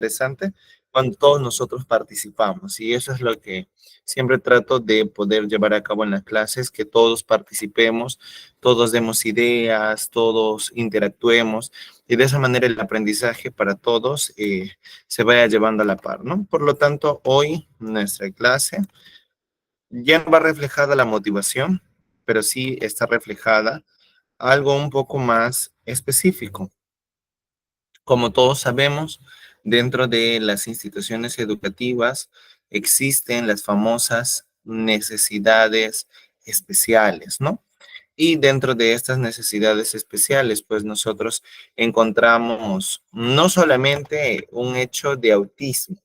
interesante cuando todos nosotros participamos y eso es lo que siempre trato de poder llevar a cabo en las clases, que todos participemos, todos demos ideas, todos interactuemos y de esa manera el aprendizaje para todos se vaya llevando a la par, ¿no? Por lo tanto, hoy nuestra clase ya no va reflejada la motivación, pero sí está reflejada algo un poco más específico. Como todos sabemos, dentro de las instituciones educativas existen las famosas necesidades especiales, ¿no? Y dentro de estas necesidades especiales, pues nosotros encontramos no solamente un hecho de autismo,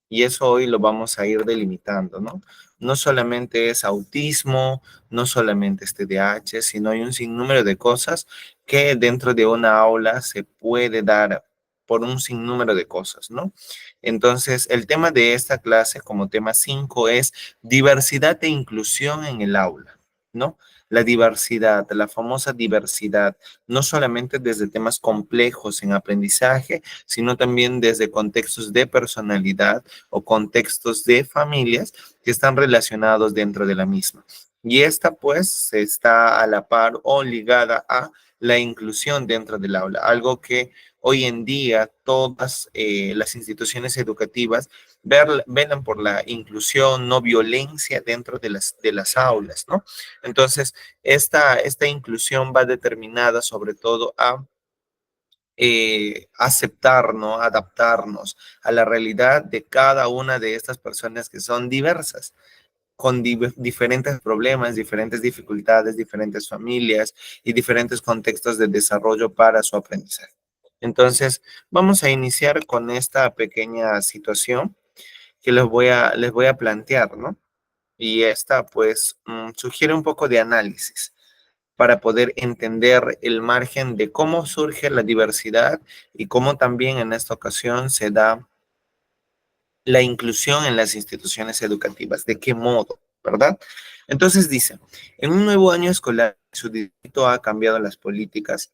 y eso hoy lo vamos a ir delimitando, ¿no? No solamente es autismo, no solamente es TDAH, sino hay un sinnúmero de cosas que dentro de una aula se puede dar por un sinnúmero de cosas, ¿no? Entonces, el tema de esta clase como tema 5 es diversidad e inclusión en el aula, ¿no? La diversidad, la famosa diversidad, no solamente desde temas complejos en aprendizaje, sino también desde contextos de personalidad o contextos de familias que están relacionados dentro de la misma. Y esta pues está a la par o ligada a la inclusión dentro del aula, algo que hoy en día todas las instituciones educativas velan por la inclusión, no violencia dentro de las aulas, ¿no? Entonces, esta inclusión va determinada sobre todo a aceptar, ¿no? Adaptarnos a la realidad de cada una de estas personas que son diversas, con diferentes problemas, diferentes dificultades, diferentes familias y diferentes contextos de desarrollo para su aprendizaje. Entonces, vamos a iniciar con esta pequeña situación que les voy a plantear, ¿no? Y esta, pues, sugiere un poco de análisis para poder entender el margen de cómo surge la diversidad y cómo también en esta ocasión se da la inclusión en las instituciones educativas. ¿De qué modo? ¿Verdad? Entonces dice, en un nuevo año escolar, su distrito ha cambiado las políticas.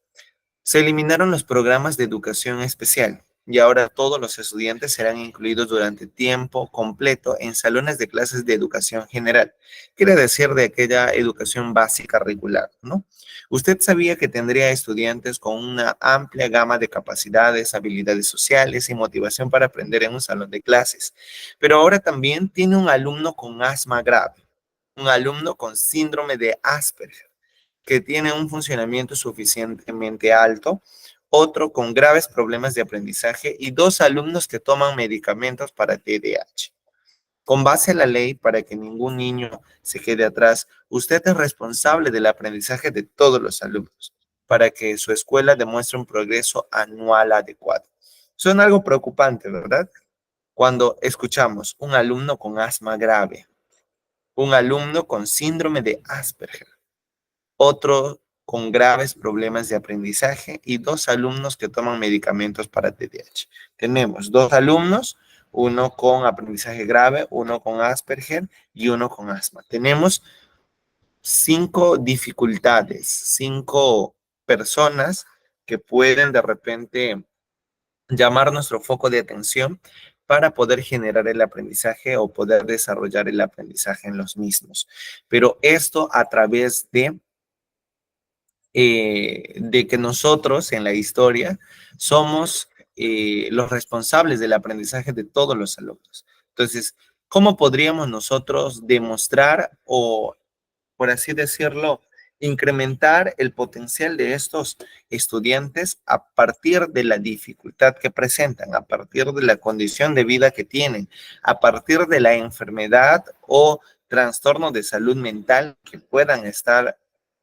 Se eliminaron los programas de educación especial y ahora todos los estudiantes serán incluidos durante tiempo completo en salones de clases de educación general. Quiere decir de aquella educación básica regular, ¿no? Usted sabía que tendría estudiantes con una amplia gama de capacidades, habilidades sociales y motivación para aprender en un salón de clases, pero ahora también tiene un alumno con asma grave, un alumno con síndrome de Asperger que tiene un funcionamiento suficientemente alto, otro con graves problemas de aprendizaje y dos alumnos que toman medicamentos para TDAH. Con base a la ley, para que ningún niño se quede atrás, usted es responsable del aprendizaje de todos los alumnos, para que su escuela demuestre un progreso anual adecuado. Suena algo preocupante, ¿verdad? Cuando escuchamos un alumno con asma grave, un alumno con síndrome de Asperger, otro con graves problemas de aprendizaje y dos alumnos que toman medicamentos para TDAH. Tenemos dos alumnos, uno con aprendizaje grave, uno con Asperger y uno con asma. Tenemos 5 dificultades, 5 personas que pueden de repente llamar nuestro foco de atención para poder generar el aprendizaje o poder desarrollar el aprendizaje en los mismos. Pero esto a través de que nosotros en la historia somos los responsables del aprendizaje de todos los alumnos. Entonces, ¿cómo podríamos nosotros demostrar o, por así decirlo, incrementar el potencial de estos estudiantes a partir de la dificultad que presentan, a partir de la condición de vida que tienen, a partir de la enfermedad o trastorno de salud mental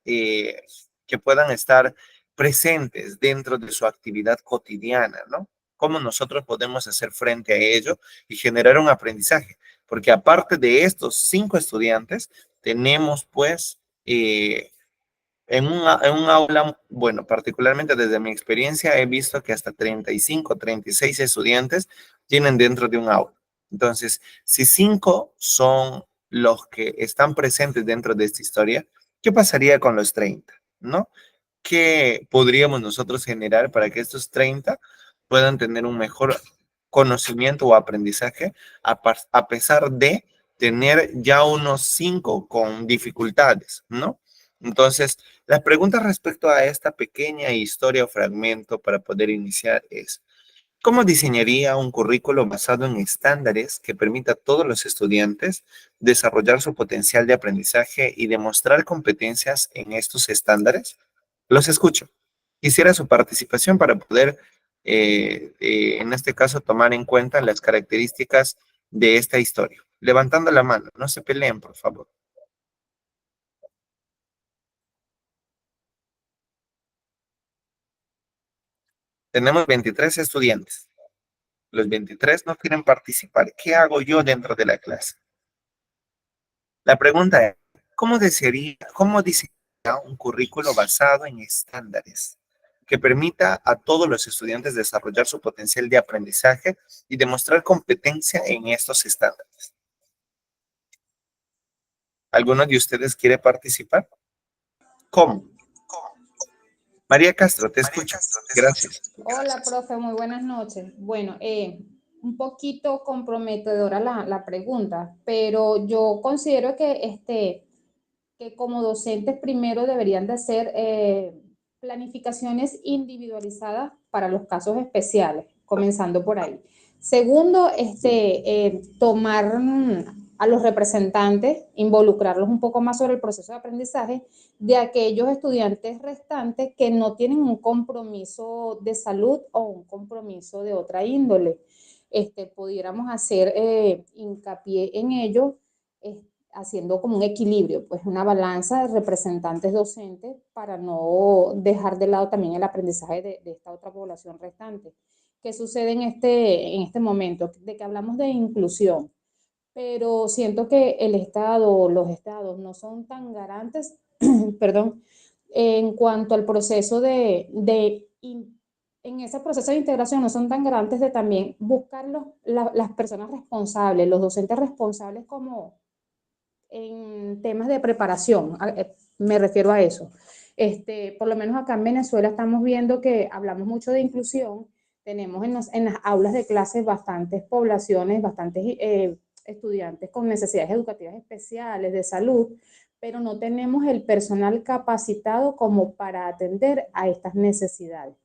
eh, que puedan estar presentes dentro de su actividad cotidiana, ¿no? ¿Cómo nosotros podemos hacer frente a ello y generar un aprendizaje? Porque aparte de estos 5 estudiantes, tenemos pues en un aula, bueno, particularmente desde mi experiencia, he visto que hasta 35, 36 estudiantes tienen dentro de un aula. Entonces, si 5 son los que están presentes dentro de esta historia, ¿qué pasaría con los 30? ¿No? ¿Qué podríamos nosotros generar para que estos 30 puedan tener un mejor conocimiento o aprendizaje, a pesar de tener ya unos 5 con dificultades, ¿no? Entonces, la pregunta respecto a esta pequeña historia o fragmento para poder iniciar es, ¿cómo diseñaría un currículo basado en estándares que permita a todos los estudiantes desarrollar su potencial de aprendizaje y demostrar competencias en estos estándares? Los escucho. Quisiera su participación para poder, en este caso, tomar en cuenta las características de esta historia. Levantando la mano, no se peleen, por favor. Tenemos 23 estudiantes. Los 23 no quieren participar. ¿Qué hago yo dentro de la clase? La pregunta es, cómo diseñaría un currículo basado en estándares que permita a todos los estudiantes desarrollar su potencial de aprendizaje y demostrar competencia en estos estándares? ¿Alguno de ustedes quiere participar? ¿Cómo? María Castro, te escucho. Gracias. Hola, profe, muy buenas noches. Bueno, un poquito comprometedora la pregunta, pero yo considero que como docentes primero deberían de hacer planificaciones individualizadas para los casos especiales, comenzando por ahí. Segundo, tomar a los representantes, involucrarlos un poco más sobre el proceso de aprendizaje de aquellos estudiantes restantes que no tienen un compromiso de salud o un compromiso de otra índole. Pudiéramos hacer hincapié en ello, haciendo como un equilibrio, pues una balanza de representantes docentes para no dejar de lado también el aprendizaje de esta otra población restante. ¿Qué sucede en este momento? De que hablamos de inclusión, pero siento que el Estado, los estados no son tan garantes, perdón, en cuanto al proceso en ese proceso de integración no son tan garantes de también buscar las personas responsables, los docentes responsables como en temas de preparación, me refiero a eso. Por lo menos acá en Venezuela estamos viendo que hablamos mucho de inclusión, tenemos en las aulas de clases bastantes poblaciones, bastantes estudiantes con necesidades educativas especiales, de salud, pero no tenemos el personal capacitado como para atender a estas necesidades.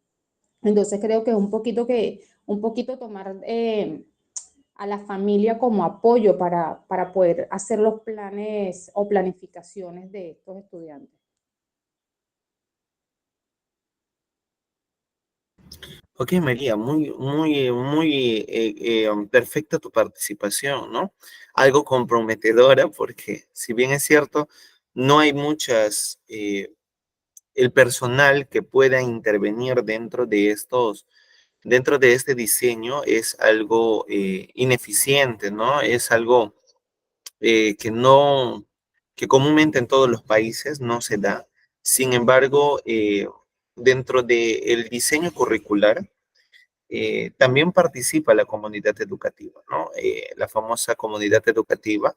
Entonces creo que es un poquito tomar a la familia como apoyo para poder hacer los planes o planificaciones de estos estudiantes. Ok, María, muy perfecta tu participación, ¿no? Algo comprometedora porque, si bien es cierto, no hay el personal que pueda intervenir dentro de este diseño es algo ineficiente, ¿no? Es algo que no, que comúnmente en todos los países no se da. Sin embargo, dentro del diseño curricular, también participa la comunidad educativa, ¿no? La famosa comunidad educativa,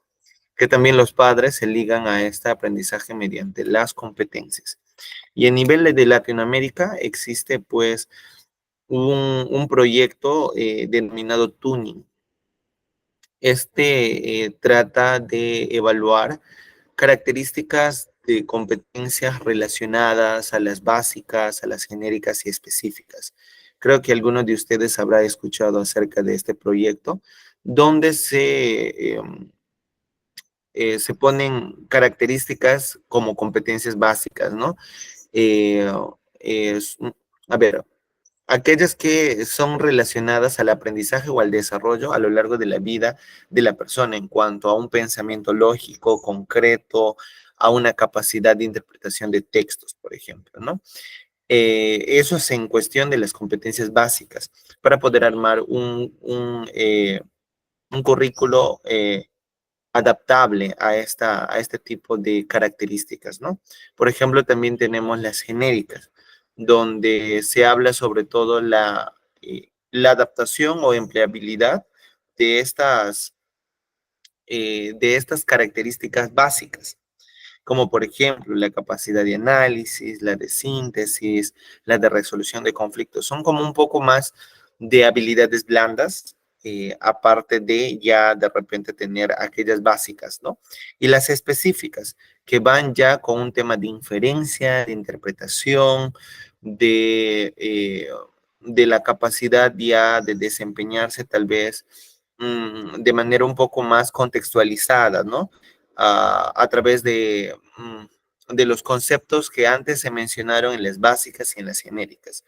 que también los padres se ligan a este aprendizaje mediante las competencias. Y a nivel de Latinoamérica existe pues un proyecto denominado Tuning. Trata de evaluar características de competencias relacionadas a las básicas, a las genéricas y específicas. Creo que alguno de ustedes habrá escuchado acerca de este proyecto, donde se ponen características como competencias básicas, ¿no? Eh, es, a ver, aquellas que son relacionadas al aprendizaje o al desarrollo a lo largo de la vida de la persona en cuanto a un pensamiento lógico, concreto, a una capacidad de interpretación de textos, por ejemplo, ¿no? Eso es en cuestión de las competencias básicas para poder armar un currículo adaptable a este tipo de características, ¿no? Por ejemplo, también tenemos las genéricas, donde se habla sobre todo la adaptación o empleabilidad de de estas características básicas, como por ejemplo la capacidad de análisis, la de síntesis, la de resolución de conflictos. Son como un poco más de habilidades blandas aparte de ya de repente tener aquellas básicas, ¿no? Y las específicas, que van ya con un tema de inferencia, de interpretación, de la capacidad ya de desempeñarse tal vez de manera un poco más contextualizada, ¿no? A través de los conceptos que antes se mencionaron en las básicas y en las genéricas.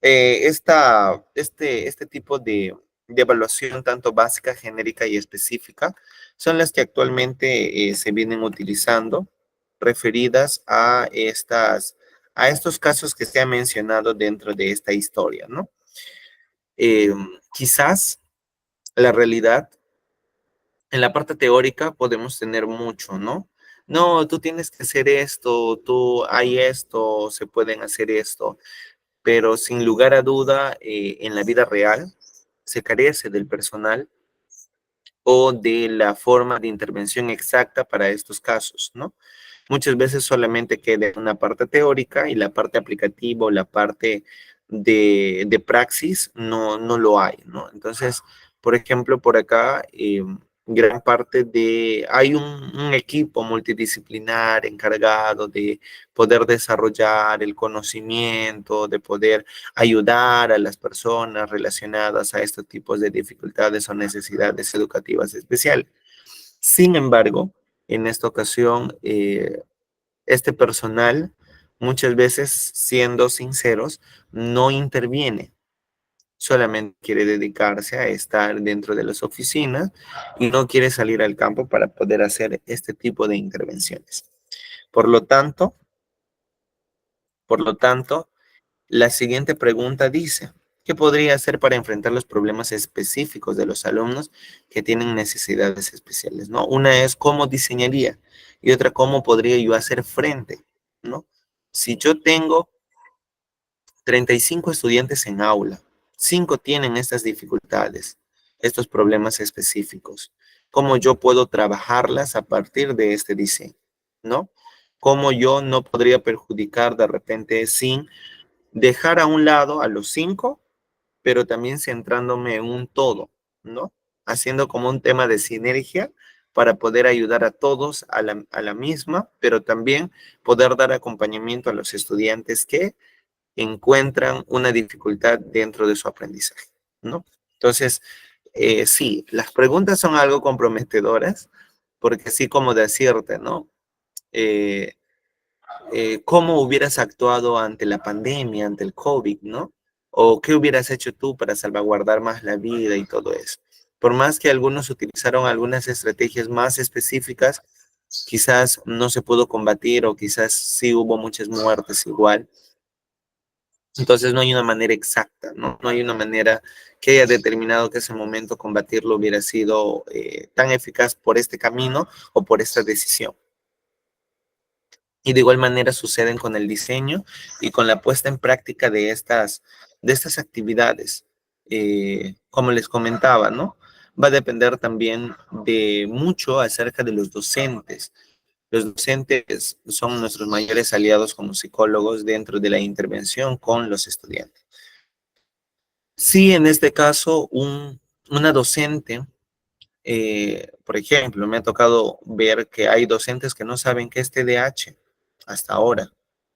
Este tipo de evaluación, tanto básica, genérica y específica, son las que actualmente se vienen utilizando, referidas a estos casos que se han mencionado dentro de esta historia, ¿no? Eh, Quizás la realidad, en la parte teórica podemos tener mucho, ¿no? No, tú tienes que hacer esto, tú hay esto, se pueden hacer esto, pero sin lugar a duda, en la vida real se carece del personal o de la forma de intervención exacta para estos casos, ¿no? Muchas veces solamente queda una parte teórica y la parte aplicativa o la parte de praxis no lo hay, ¿no? Entonces, por ejemplo, por acá, gran parte hay un equipo multidisciplinar encargado de poder desarrollar el conocimiento, de poder ayudar a las personas relacionadas a estos tipos de dificultades o necesidades educativas especiales. Sin embargo, en esta ocasión, este personal, muchas veces, siendo sinceros, no interviene, solamente quiere dedicarse a estar dentro de las oficinas y no quiere salir al campo para poder hacer este tipo de intervenciones. Por lo tanto, por lo tanto, la siguiente pregunta dice, ¿qué podría hacer para enfrentar los problemas específicos de los alumnos que tienen necesidades especiales? ¿No? Una es cómo diseñaría y otra cómo podría yo hacer frente, ¿no? Si yo tengo 35 estudiantes en aula, 5 tienen estas dificultades, estos problemas específicos, ¿cómo yo puedo trabajarlas a partir de este diseño? ¿No? ¿Cómo yo no podría perjudicar de repente sin dejar a un lado a los 5, pero también centrándome en un todo, ¿no? Haciendo como un tema de sinergia para poder ayudar a todos a la misma, pero también poder dar acompañamiento a los estudiantes que encuentran una dificultad dentro de su aprendizaje, ¿no? Entonces, sí, las preguntas son algo comprometedoras, porque así como decirte, ¿no? Eh, ¿Cómo hubieras actuado ante la pandemia, ante el COVID, ¿no? O qué hubieras hecho tú para salvaguardar más la vida y todo eso. Por más que algunos utilizaron algunas estrategias más específicas, quizás no se pudo combatir o quizás sí hubo muchas muertes igual. Entonces no hay una manera exacta, ¿no? No hay una manera que haya determinado que ese momento combatirlo hubiera sido tan eficaz por este camino o por esta decisión. Y de igual manera suceden con el diseño y con la puesta en práctica de estas actividades. Como les comentaba, ¿no? Va a depender también de mucho acerca de los docentes. Los docentes son nuestros mayores aliados como psicólogos dentro de la intervención con los estudiantes. Sí, en este caso, una docente, por ejemplo, me ha tocado ver que hay docentes que no saben qué es TDAH hasta ahora.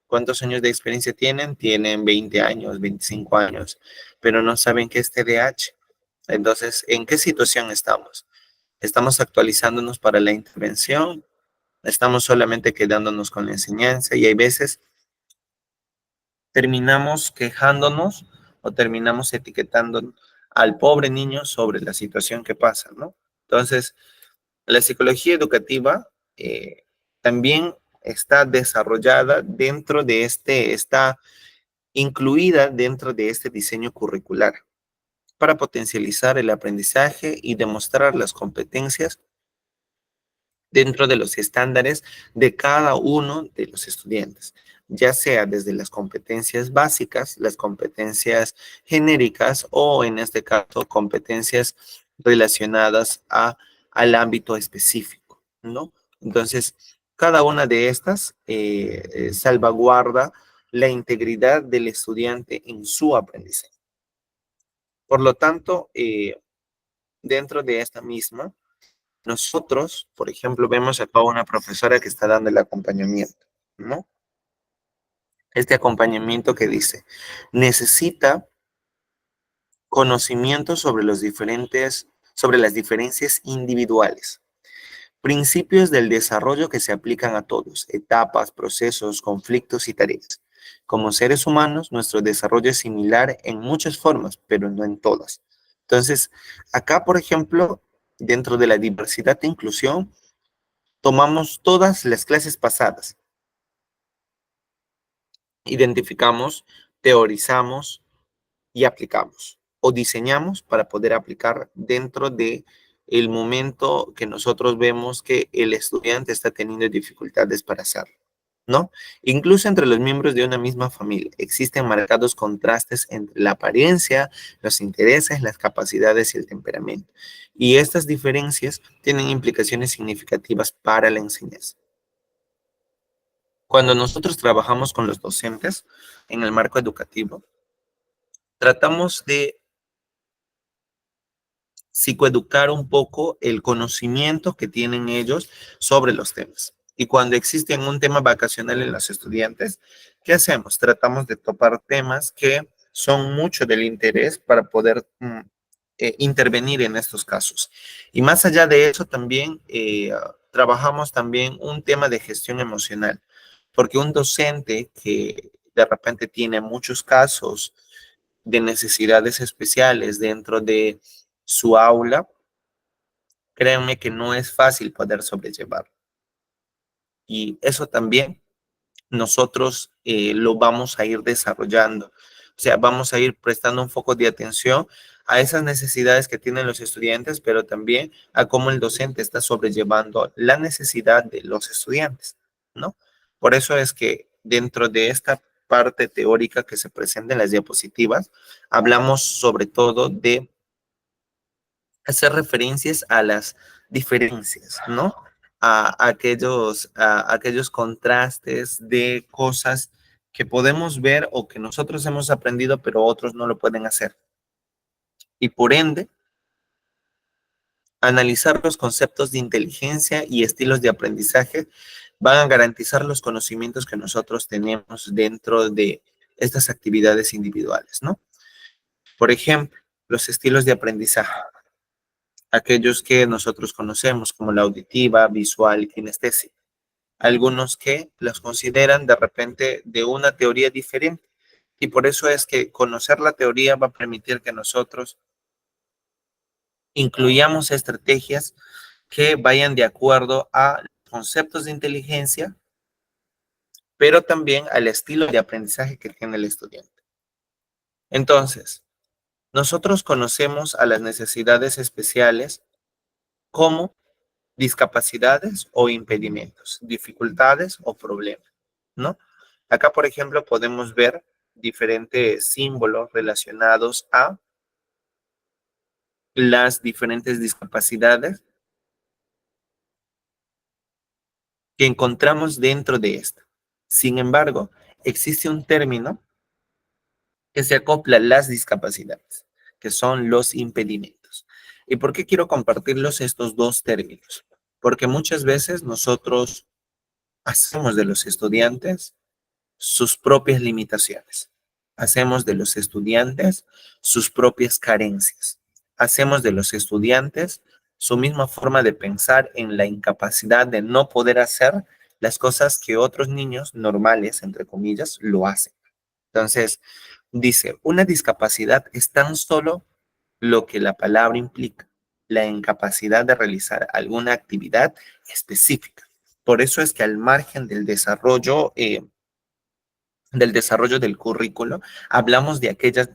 ¿Cuántos años de experiencia tienen? Tienen 20 años, 25 años, pero no saben qué es TDAH. Entonces, ¿en qué situación estamos? ¿Estamos actualizándonos para la intervención? ¿Estamos solamente quedándonos con la enseñanza? Y hay veces terminamos quejándonos o terminamos etiquetando al pobre niño sobre la situación que pasa, ¿no? Entonces, la psicología educativa también está desarrollada dentro de está incluida dentro de este diseño curricular para potencializar el aprendizaje y demostrar las competencias dentro de los estándares de cada uno de los estudiantes, ya sea desde las competencias básicas, las competencias genéricas o en este caso competencias relacionadas al ámbito específico, ¿no? Entonces, cada una de estas salvaguarda la integridad del estudiante en su aprendizaje. Por lo tanto, dentro de esta misma, nosotros, por ejemplo, vemos acá una profesora que está dando el acompañamiento, ¿no? Este acompañamiento que dice, necesita conocimiento sobre sobre las diferencias individuales, principios del desarrollo que se aplican a todos, etapas, procesos, conflictos y tareas. Como seres humanos, nuestro desarrollo es similar en muchas formas, pero no en todas. Entonces, acá, por ejemplo, dentro de la diversidad e inclusión, tomamos todas las clases pasadas, identificamos, teorizamos y aplicamos o diseñamos para poder aplicar dentro de el momento que nosotros vemos que el estudiante está teniendo dificultades para hacerlo, ¿no? Incluso entre los miembros de una misma familia existen marcados contrastes entre la apariencia, los intereses, las capacidades y el temperamento. Y estas diferencias tienen implicaciones significativas para la enseñanza. Cuando nosotros trabajamos con los docentes en el marco educativo, tratamos de psicoeducar un poco el conocimiento que tienen ellos sobre los temas. Y cuando existe un tema vacacional en los estudiantes, ¿qué hacemos? Tratamos de topar temas que son mucho del interés para poder intervenir en estos casos. Y más allá de eso, también trabajamos también un tema de gestión emocional, porque un docente que de repente tiene muchos casos de necesidades especiales dentro de su aula, créanme que no es fácil poder sobrellevar. Y eso también nosotros lo vamos a ir desarrollando. O sea, vamos a ir prestando un foco de atención a esas necesidades que tienen los estudiantes, pero también a cómo el docente está sobrellevando la necesidad de los estudiantes, ¿no? Por eso es que dentro de esta parte teórica que se presenta en las diapositivas, hablamos sobre todo de hacer referencias a las diferencias, ¿no? A aquellos contrastes de cosas que podemos ver o que nosotros hemos aprendido, pero otros no lo pueden hacer. Y por ende, analizar los conceptos de inteligencia y estilos de aprendizaje van a garantizar los conocimientos que nosotros tenemos dentro de estas actividades individuales, ¿no? Por ejemplo, los estilos de aprendizaje, aquellos que nosotros conocemos como la auditiva, visual y kinestésica. Algunos que los consideran de repente de una teoría diferente. Y por eso es que conocer la teoría va a permitir que nosotros incluyamos estrategias que vayan de acuerdo a conceptos de inteligencia, pero también al estilo de aprendizaje que tiene el estudiante. Entonces, nosotros conocemos a las necesidades especiales como discapacidades o impedimentos, dificultades o problemas, ¿no? Acá, por ejemplo, podemos ver diferentes símbolos relacionados a las diferentes discapacidades que encontramos dentro de esta. Sin embargo, existe un término que se acopla a las discapacidades, que son los impedimentos. ¿Y por qué quiero compartirlos estos dos términos? Porque muchas veces nosotros hacemos de los estudiantes sus propias limitaciones. Hacemos de los estudiantes sus propias carencias. Hacemos de los estudiantes su misma forma de pensar en la incapacidad de no poder hacer las cosas que otros niños normales, entre comillas, lo hacen. Entonces, dice, una discapacidad es tan solo lo que la palabra implica, la incapacidad de realizar alguna actividad específica. Por eso es que al margen del desarrollo del currículo, hablamos de aquellas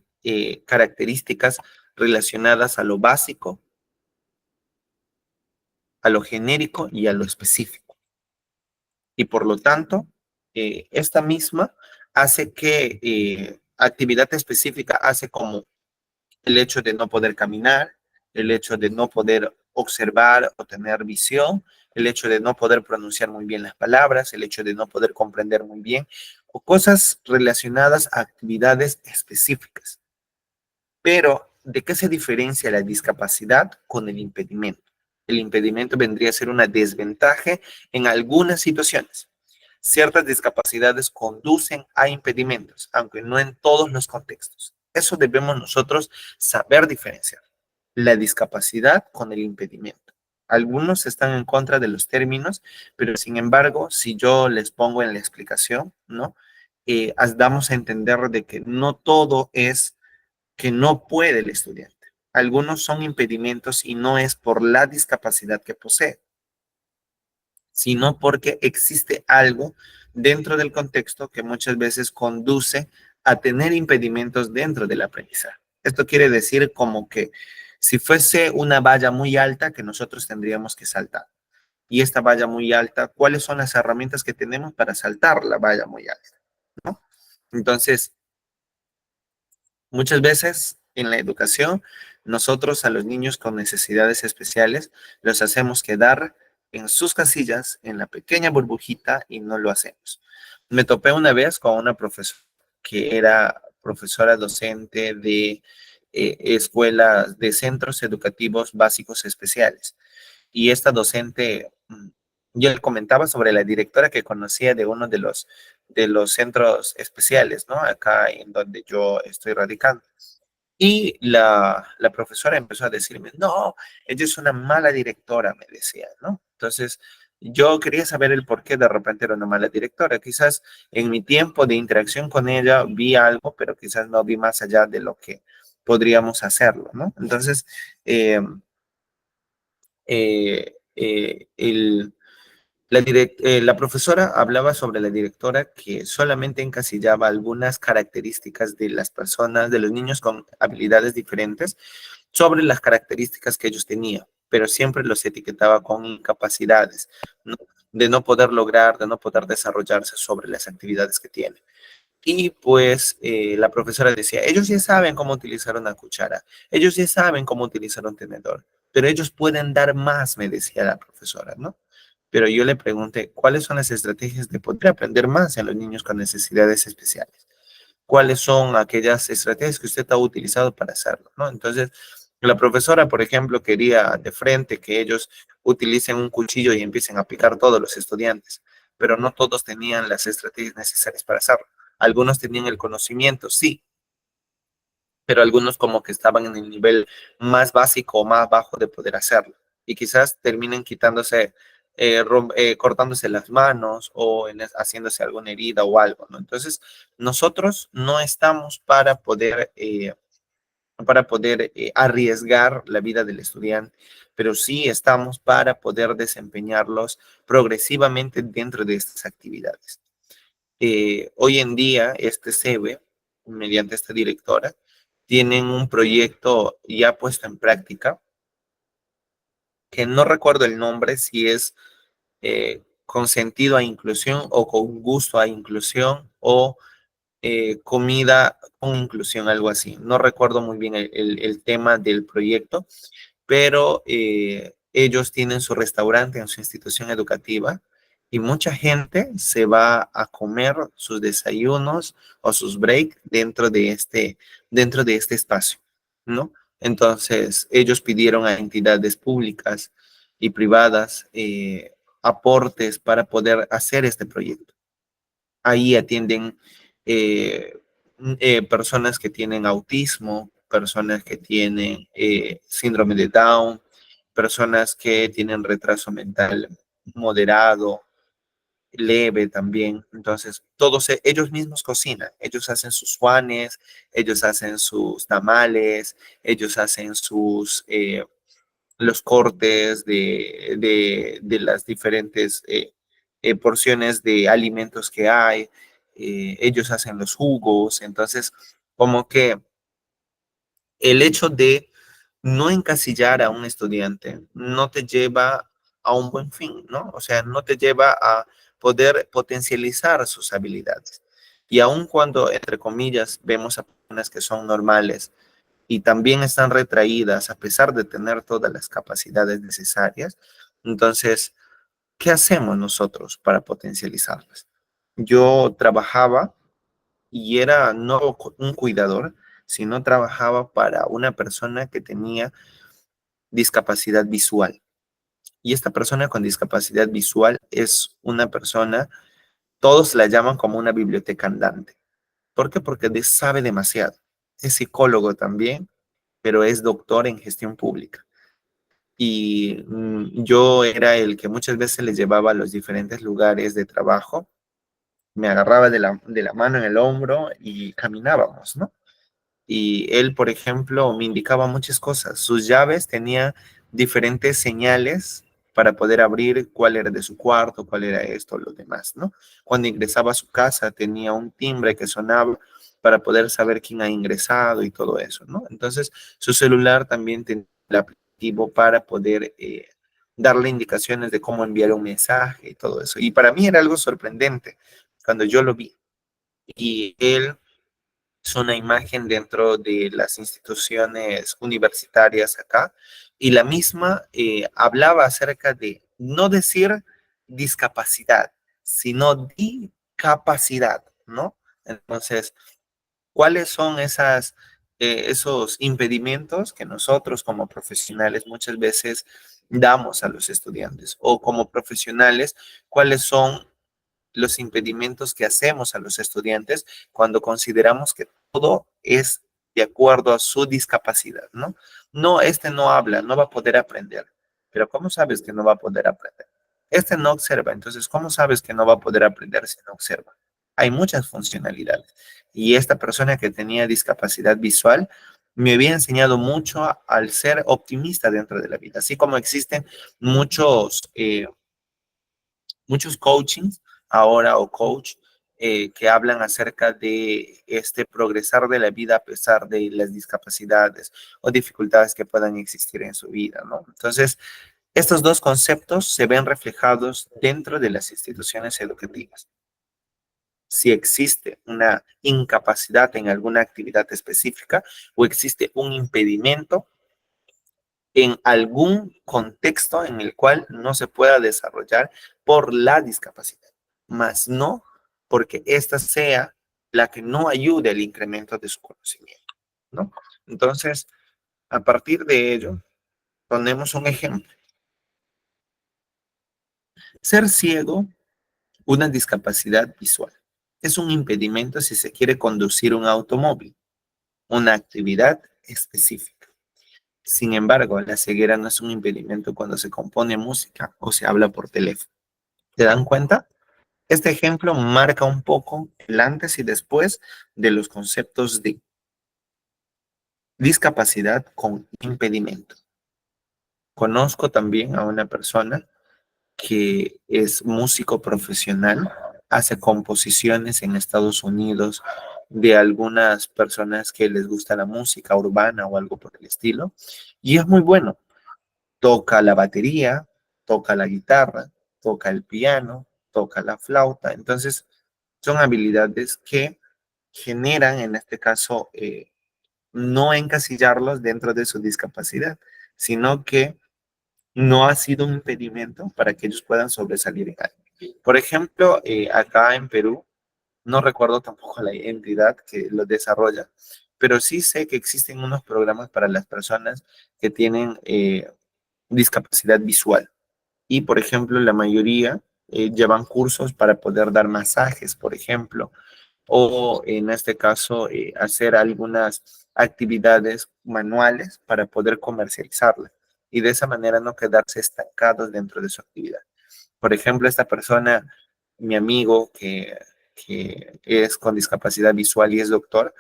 características relacionadas a lo básico, a lo genérico y a lo específico. Y por lo tanto, esta misma hace que actividad específica hace como el hecho de no poder caminar, el hecho de no poder observar o tener visión, el hecho de no poder pronunciar muy bien las palabras, el hecho de no poder comprender muy bien, o cosas relacionadas a actividades específicas. Pero ¿de qué se diferencia la discapacidad con el impedimento? El impedimento vendría a ser una desventaja en algunas situaciones. Ciertas discapacidades conducen a impedimentos, aunque no en todos los contextos. Eso debemos nosotros saber diferenciar, la discapacidad con el impedimento. Algunos están en contra de los términos, pero sin embargo, si yo les pongo en la explicación, ¿no? Damos a entender de que no todo es que no puede el estudiante. Algunos son impedimentos y no es por la discapacidad que posee, sino porque existe algo dentro del contexto que muchas veces conduce a tener impedimentos dentro del aprendizaje. Esto quiere decir como que si fuese una valla muy alta que nosotros tendríamos que saltar. Y esta valla muy alta, ¿cuáles son las herramientas que tenemos para saltar la valla muy alta? ¿No? Entonces, muchas veces en la educación, nosotros a los niños con necesidades especiales los hacemos quedar en sus casillas, en la pequeña burbujita, y no lo hacemos. Me topé una vez con una profesora que era profesora docente de escuelas, de centros educativos básicos especiales. Y esta docente, yo le comentaba sobre la directora que conocía de uno de los centros especiales, ¿no? Acá en donde yo estoy radicando. Y la profesora empezó a decirme, no, ella es una mala directora, me decía, ¿no? Entonces, yo quería saber el por qué de repente era una mala directora. Quizás en mi tiempo de interacción con ella vi algo, pero quizás no vi más allá de lo que podríamos hacerlo, ¿no? Entonces, eh, el, la profesora hablaba sobre la directora que solamente encasillaba algunas características de las personas, de los niños con habilidades diferentes, sobre las características que ellos tenían, pero siempre los etiquetaba con incapacidades, ¿no? De no poder lograr, de no poder desarrollarse sobre las actividades que tienen. Y pues la profesora decía, ellos ya saben cómo utilizar una cuchara, ellos ya saben cómo utilizar un tenedor, pero ellos pueden dar más, me decía la profesora, ¿no? Pero yo le pregunté, ¿cuáles son las estrategias de poder aprender más en los niños con necesidades especiales? ¿Cuáles son aquellas estrategias que usted ha utilizado para hacerlo, ¿no? Entonces, la profesora, por ejemplo, quería de frente que ellos utilicen un cuchillo y empiecen a picar todos los estudiantes, pero no todos tenían las estrategias necesarias para hacerlo. Algunos tenían el conocimiento, sí, pero algunos como que estaban en el nivel más básico o más bajo de poder hacerlo. Y quizás terminen quitándose, cortándose las manos o haciéndose alguna herida o algo, ¿no? Entonces, nosotros no estamos para poder arriesgar la vida del estudiante, pero sí estamos para poder desempeñarlos progresivamente dentro de estas actividades. Hoy en día, este SEBE, mediante esta directora, tienen un proyecto ya puesto en práctica, que no recuerdo el nombre, si es con sentido a inclusión o con gusto a inclusión o comida con inclusión, algo así. No recuerdo muy bien el tema del proyecto, pero ellos tienen su restaurante en su institución educativa y mucha gente se va a comer sus desayunos o sus breaks dentro de este espacio, ¿no? Entonces, ellos pidieron a entidades públicas y privadas aportes para poder hacer este proyecto. Ahí atienden eh, personas que tienen autismo, personas que tienen síndrome de Down, personas que tienen retraso mental moderado, leve también. Entonces, todos ellos mismos cocinan, ellos hacen sus juanes, ellos hacen sus tamales, ellos hacen los cortes de las diferentes porciones de alimentos que hay, ellos hacen los jugos, entonces como que el hecho de no encasillar a un estudiante no te lleva a un buen fin, ¿no? O sea, no te lleva a poder potencializar sus habilidades. Y aun cuando, entre comillas, vemos a personas que son normales, y también están retraídas a pesar de tener todas las capacidades necesarias. Entonces, ¿qué hacemos nosotros para potencializarlas? Yo trabajaba y era no un cuidador, sino trabajaba para una persona que tenía discapacidad visual. Y esta persona con discapacidad visual es una persona, todos la llaman como una biblioteca andante. ¿Por qué? Porque sabe demasiado. Es psicólogo también, pero es doctor en gestión pública. Y yo era el que muchas veces les llevaba a los diferentes lugares de trabajo, me agarraba de la mano en el hombro y caminábamos, ¿no? Y él, por ejemplo, me indicaba muchas cosas. Sus llaves tenían diferentes señales para poder abrir cuál era de su cuarto, cuál era esto, lo demás, ¿no? Cuando ingresaba a su casa tenía un timbre que sonaba para poder saber quién ha ingresado y todo eso, ¿no? Entonces, su celular también tenía el aplicativo para poder darle indicaciones de cómo enviar un mensaje y todo eso. Y para mí era algo sorprendente cuando yo lo vi. Y él es una imagen dentro de las instituciones universitarias acá, y la misma hablaba acerca de no decir discapacidad, sino discapacidad, ¿no? Entonces, ¿cuáles son esos impedimentos que nosotros como profesionales muchas veces damos a los estudiantes? O como profesionales, ¿cuáles son los impedimentos que hacemos a los estudiantes cuando consideramos que todo es de acuerdo a su discapacidad, ¿no? No, este no habla, no va a poder aprender. Pero ¿cómo sabes que no va a poder aprender? Este no observa, entonces, ¿cómo sabes que no va a poder aprender si no observa? Hay muchas funcionalidades. Y esta persona que tenía discapacidad visual me había enseñado mucho al ser optimista dentro de la vida, así como existen muchos muchos coachings ahora o coach que hablan acerca de este progresar de la vida a pesar de las discapacidades o dificultades que puedan existir en su vida, ¿no? Entonces, estos dos conceptos se ven reflejados dentro de las instituciones educativas. Si existe una incapacidad en alguna actividad específica o existe un impedimento en algún contexto en el cual no se pueda desarrollar por la discapacidad, más no porque ésta sea la que no ayude al incremento de su conocimiento, ¿no? Entonces, a partir de ello, ponemos un ejemplo. Ser ciego, una discapacidad visual, es un impedimento si se quiere conducir un automóvil, una actividad específica. Sin embargo, la ceguera no es un impedimento cuando se compone música o se habla por teléfono. ¿Se dan cuenta? Este ejemplo marca un poco el antes y después de los conceptos de discapacidad con impedimento. Conozco también a una persona que es músico profesional, hace composiciones en Estados Unidos de algunas personas que les gusta la música urbana o algo por el estilo, y es muy bueno. Toca la batería, toca la guitarra, toca el piano, toca la flauta. Entonces, son habilidades que generan, en este caso, no encasillarlos dentro de su discapacidad, sino que no ha sido un impedimento para que ellos puedan sobresalir en algo. Por ejemplo, acá en Perú, no recuerdo tampoco la entidad que lo desarrolla, pero sí sé que existen unos programas para las personas que tienen discapacidad visual. Y, por ejemplo, la mayoría llevan cursos para poder dar masajes, por ejemplo, o en este caso, hacer algunas actividades manuales para poder comercializarlas y de esa manera no quedarse estancados dentro de su actividad. Por ejemplo, esta persona, mi amigo que es con discapacidad visual y es doctor,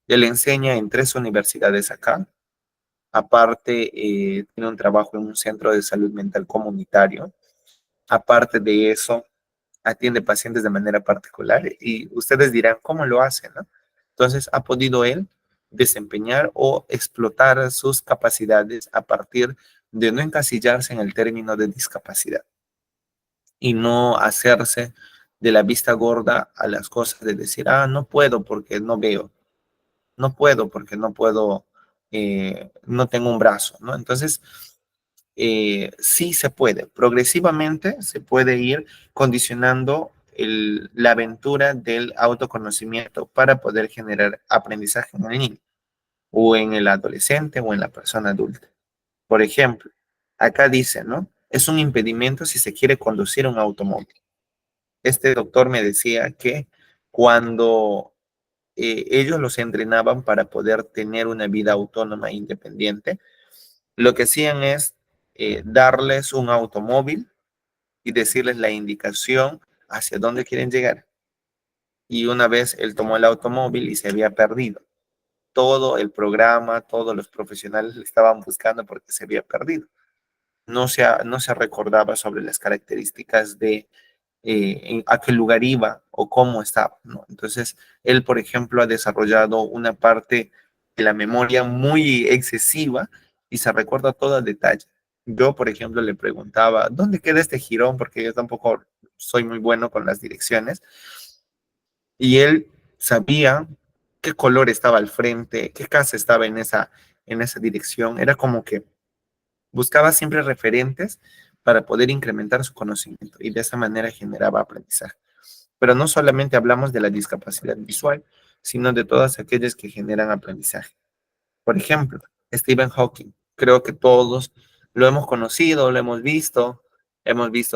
él enseña en 3 universidades acá. Aparte, tiene un trabajo en un centro de salud mental comunitario. Aparte de eso, atiende pacientes de manera particular y ustedes dirán, ¿cómo lo hace, no? Entonces, ha podido él desempeñar o explotar sus capacidades a partir de no encasillarse en el término de discapacidad y no hacerse de la vista gorda a las cosas de decir, no puedo porque no veo, no puedo porque no puedo, no tengo un brazo, ¿no? Entonces, sí se puede, progresivamente se puede ir condicionando la aventura del autoconocimiento para poder generar aprendizaje en el niño. o en el adolescente o en la persona adulta. Por ejemplo, acá dice, ¿no? Es un impedimento si se quiere conducir un automóvil. Este doctor me decía que cuando ellos los entrenaban para poder tener una vida autónoma e independiente, lo que hacían es darles un automóvil y decirles la indicación hacia dónde quieren llegar. Y una vez él tomó el automóvil y se había perdido. Todo el programa, todos los profesionales le estaban buscando porque se había perdido. No se recordaba sobre las características de a qué lugar iba o cómo estaba, ¿no? Entonces, él, por ejemplo, ha desarrollado una parte de la memoria muy excesiva y se recuerda todo a detalle. Yo, por ejemplo, le preguntaba, ¿dónde queda este jirón? Porque yo tampoco soy muy bueno con las direcciones. Y él sabía qué color estaba al frente, qué casa estaba en esa dirección. Era como que buscaba siempre referentes para poder incrementar su conocimiento y de esa manera generaba aprendizaje. Pero no solamente hablamos de la discapacidad visual, sino de todas aquellas que generan aprendizaje. Por ejemplo, Stephen Hawking. Creo que todos lo hemos conocido, lo hemos visto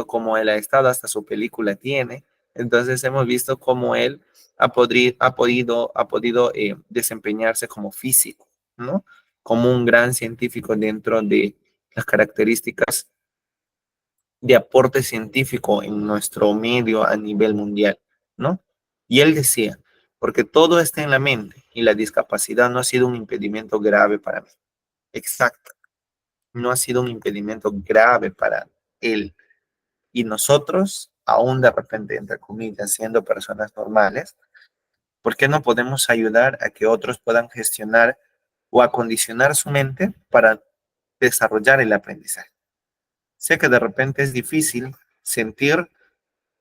cómo él ha estado, hasta su película tiene. Entonces hemos visto cómo él ha podido desempeñarse como físico, ¿no? Como un gran científico dentro de las características de aporte científico en nuestro medio a nivel mundial, ¿no? Y él decía, porque todo está en la mente y la discapacidad no ha sido un impedimento grave para mí. Exacto, no ha sido un impedimento grave para él. Y nosotros, aún de repente, entre comillas, siendo personas normales, ¿por qué no podemos ayudar a que otros puedan gestionar o acondicionar su mente para desarrollar el aprendizaje? Sé que de repente es difícil sentir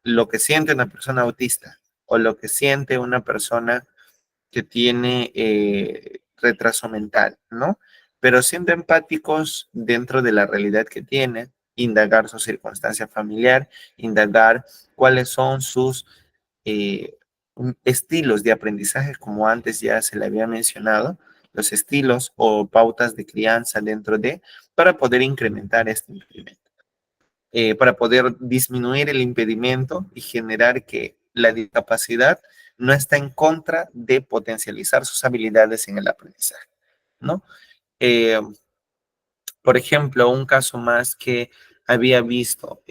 lo que siente una persona autista o lo que siente una persona que tiene retraso mental, ¿no? Pero siendo empáticos dentro de la realidad que tiene, indagar su circunstancia familiar, indagar cuáles son sus eh, estilos de aprendizaje, como antes ya se le había mencionado, los estilos o pautas de crianza dentro de, para poder incrementar este impedimento, para poder disminuir el impedimento y generar que la discapacidad no está en contra de potencializar sus habilidades en el aprendizaje, ¿no? Eh, por ejemplo, un caso más que había visto,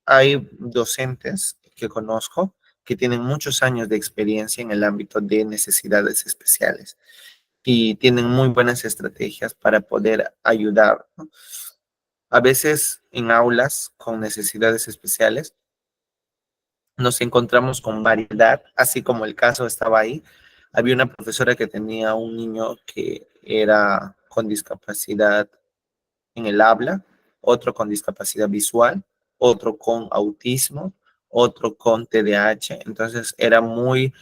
hay docentes que conozco que tienen muchos años de experiencia en el ámbito de necesidades especiales y tienen muy buenas estrategias para poder ayudar, ¿no? A veces en aulas con necesidades especiales nos encontramos con variedad, así como el caso estaba ahí. Había una profesora que tenía un niño que era con discapacidad en el habla, otro con discapacidad visual, otro con autismo, otro con TDAH. Entonces era muy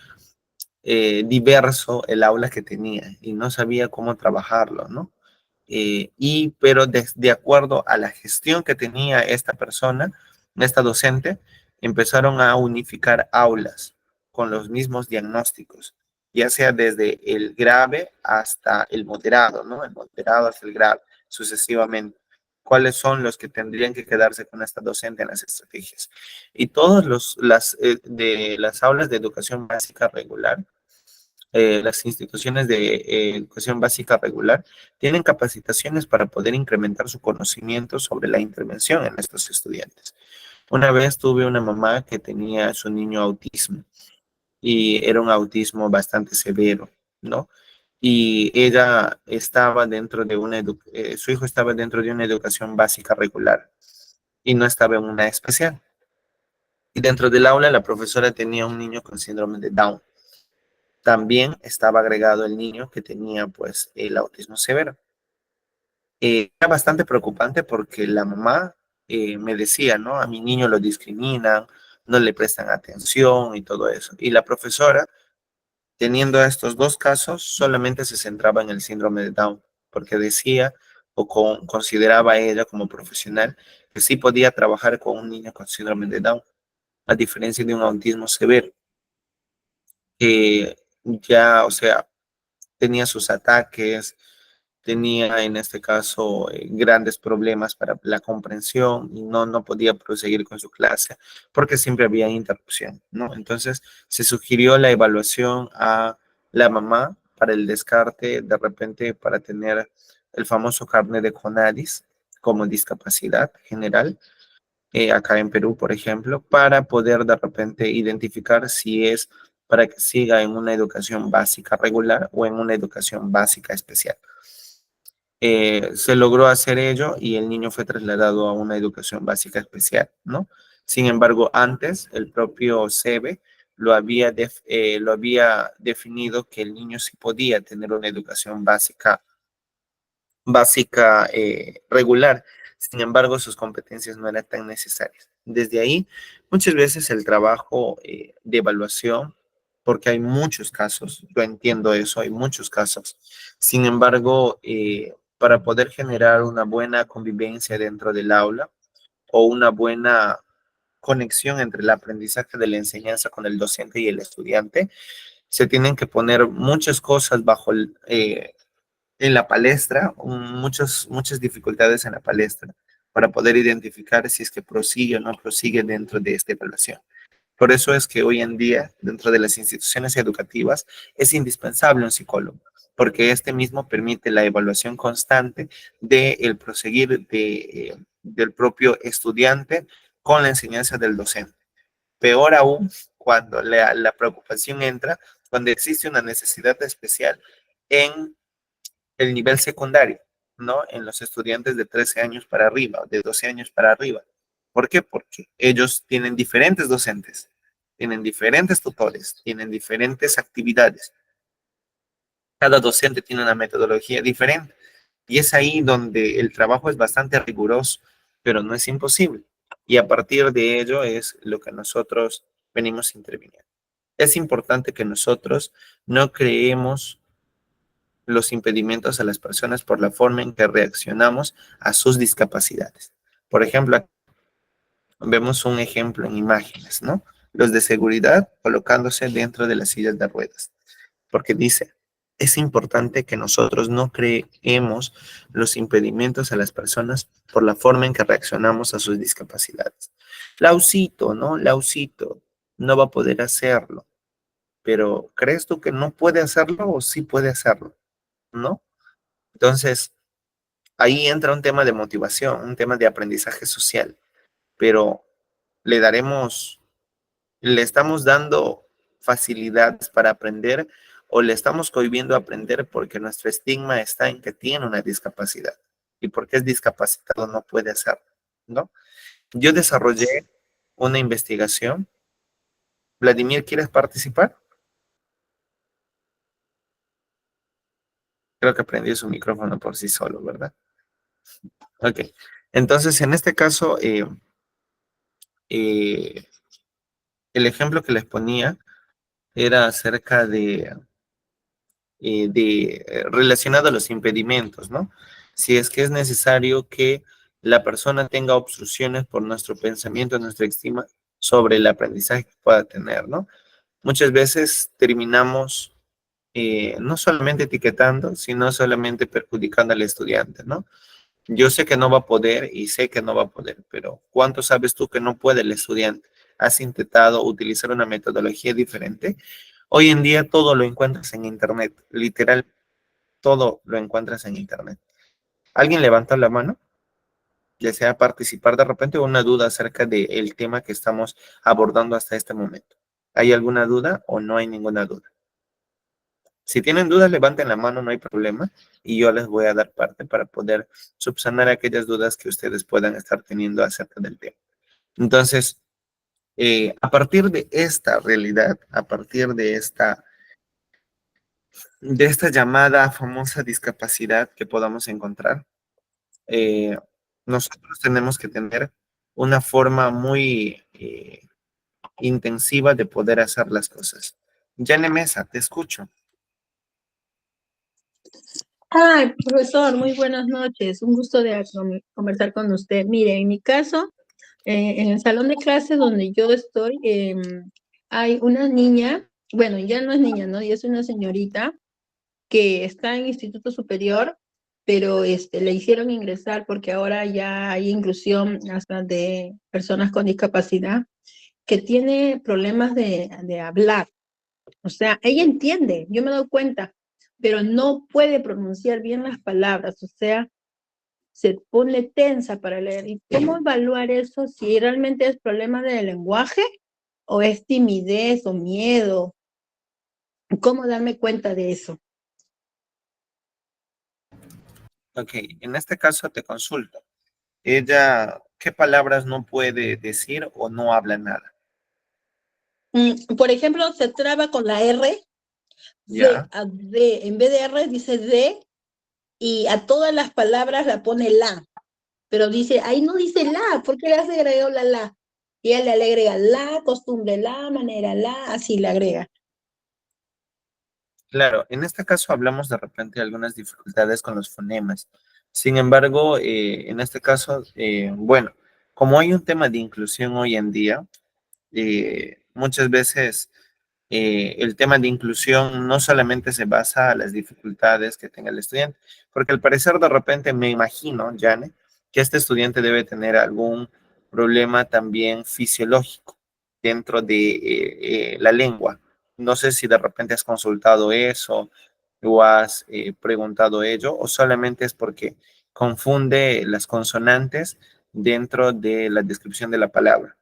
diverso el aula que tenía y no sabía cómo trabajarlo, ¿no? Pero de acuerdo a la gestión que tenía esta persona, esta docente, empezaron a unificar aulas con los mismos diagnósticos, ya sea desde el grave hasta el moderado, ¿no? El moderado hasta el grave, sucesivamente. ¿Cuáles son los que tendrían que quedarse con esta docente en las estrategias? Y todas de las aulas de educación básica regular, las instituciones de educación básica regular tienen capacitaciones para poder incrementar su conocimiento sobre la intervención en estos estudiantes. Una vez tuve una mamá que tenía a su niño autismo y era un autismo bastante severo, ¿no? Y ella estaba dentro de su hijo estaba dentro de una educación básica regular y no estaba en una especial. Y dentro del aula la profesora tenía un niño con síndrome de Down. También estaba agregado el niño que tenía pues el autismo severo. Era bastante preocupante porque la mamá me decía, ¿no? A mi niño lo discriminan, no le prestan atención y todo eso. Y la profesora, teniendo estos dos casos, solamente se centraba en el síndrome de Down, porque decía consideraba ella como profesional que sí podía trabajar con un niño con síndrome de Down, a diferencia de un autismo severo. Ya, o sea, tenía sus ataques, tenía en este caso grandes problemas para la comprensión y no podía proseguir con su clase porque siempre había interrupción, ¿no? Entonces se sugirió la evaluación a la mamá para el descarte, de repente para tener el famoso carnet de CONADIS como discapacidad general, acá en Perú, por ejemplo, para poder de repente identificar si es para que siga en una educación básica regular o en una educación básica especial. Se logró hacer ello y el niño fue trasladado a una educación básica especial, ¿no? Sin embargo, antes el propio SEBE lo había definido que el niño sí podía tener una educación básica regular. Sin embargo, sus competencias no eran tan necesarias. Desde ahí, muchas veces el trabajo de evaluación, porque hay muchos casos, yo entiendo eso, hay muchos casos. Sin embargo, para poder generar una buena convivencia dentro del aula o una buena conexión entre el aprendizaje de la enseñanza con el docente y el estudiante, se tienen que poner muchas cosas en la palestra, muchas dificultades en la palestra para poder identificar si es que prosigue o no prosigue dentro de esta evaluación. Por eso es que hoy en día, dentro de las instituciones educativas, es indispensable un psicólogo, porque este mismo permite la evaluación constante del proseguir del propio estudiante con la enseñanza del docente. Peor aún, cuando la preocupación entra, cuando existe una necesidad especial en el nivel secundario, ¿no? En los estudiantes de 13 años para arriba, de 12 años para arriba. ¿Por qué? Porque ellos tienen diferentes docentes, tienen diferentes tutores, tienen diferentes actividades. Cada docente tiene una metodología diferente. Y es ahí donde el trabajo es bastante riguroso, pero no es imposible. Y a partir de ello es lo que nosotros venimos interviniendo. Es importante que nosotros no creemos los impedimentos a las personas por la forma en que reaccionamos a sus discapacidades. Por ejemplo, vemos un ejemplo en imágenes, ¿no? Los de seguridad colocándose dentro de las sillas de ruedas, porque dice, es importante que nosotros no creemos los impedimentos a las personas por la forma en que reaccionamos a sus discapacidades. Lausito, ¿no? Lausito no va a poder hacerlo, pero ¿crees tú que no puede hacerlo o sí puede hacerlo? ¿No? Entonces, ahí entra un tema de motivación, un tema de aprendizaje social, pero le daremos, le estamos dando facilidades para aprender o le estamos cohibiendo aprender porque nuestro estigma está en que tiene una discapacidad y porque es discapacitado no puede hacerlo, ¿no? Yo desarrollé una investigación. Vladimir, ¿quieres participar? Creo que prendió su micrófono por sí solo, ¿verdad? Ok. Entonces, en este caso, eh, el ejemplo que les ponía era acerca relacionado a los impedimentos, ¿no? Si es que es necesario que la persona tenga obstrucciones por nuestro pensamiento, nuestra estima sobre el aprendizaje que pueda tener, ¿no? Muchas veces terminamos no solamente etiquetando, sino solamente perjudicando al estudiante, ¿no? Yo sé que no va a poder y sé que no va a poder, pero ¿cuánto sabes tú que no puede el estudiante? ¿Has intentado utilizar una metodología diferente? Hoy en día todo lo encuentras en Internet, literal, todo lo encuentras en Internet. ¿Alguien levanta la mano? Ya sea participar de repente o una duda acerca del tema que estamos abordando hasta este momento. ¿Hay alguna duda o no hay ninguna duda? Si tienen dudas, levanten la mano, no hay problema, y yo les voy a dar parte para poder subsanar aquellas dudas que ustedes puedan estar teniendo acerca del tema. Entonces, a partir de esta realidad, a partir de esta llamada famosa discapacidad que podamos encontrar, eh, nosotros tenemos que tener una forma muy intensiva de poder hacer las cosas. Jane Mesa, te escucho. Ay, profesor, muy buenas noches. Un gusto de conversar con usted. Mire, en mi caso, en el salón de clases donde yo estoy, hay una niña, bueno, ya no es niña, ¿no? Ya es una señorita que está en instituto superior, pero le hicieron ingresar porque ahora ya hay inclusión hasta de personas con discapacidad, que tiene problemas de hablar. O sea, ella entiende, yo me doy cuenta, pero no puede pronunciar bien las palabras, o sea, se pone tensa para leer. ¿Y cómo evaluar eso? Si realmente es problema del lenguaje o es timidez o miedo. ¿Cómo darme cuenta de eso? Ok, en este caso te consulto. Ella, ¿qué palabras no puede decir o no habla nada? Por ejemplo, se traba con la R, Ya, D, en vez de R dice D, y a todas las palabras la pone la, pero dice, ahí no dice la, ¿por qué le hace agregado la? Y ella le agrega la, costumbre la, manera la, así le agrega. claro, en este caso hablamos de repente de algunas dificultades con los fonemas. Sin embargo, en este caso, bueno, como hay un tema de inclusión hoy en día, muchas veces el tema de inclusión no solamente se basa a las dificultades que tenga el estudiante, porque al parecer de repente me imagino, Jane, que este estudiante debe tener algún problema también fisiológico dentro de la lengua. No sé si de repente has consultado eso o has preguntado ello, o solamente es porque confunde las consonantes dentro de la descripción de la palabra.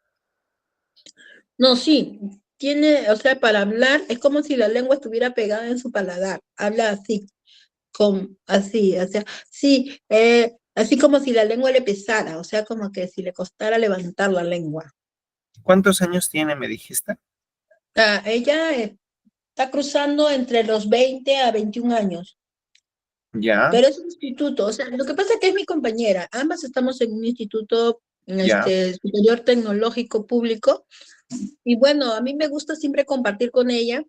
No, sí, tiene, o sea, para hablar es como si la lengua estuviera pegada en su paladar. Habla así, así, o sea, sí, así como si la lengua le pesara, o sea, como que si le costara levantar la lengua. ¿Cuántos años tiene, me dijiste? Ella está cruzando entre los 20 a 21 años, Ya, pero es un instituto, o sea, lo que pasa es que es mi compañera, ambas estamos en un instituto ya. superior tecnológico público, y bueno, a mí me gusta siempre compartir con ella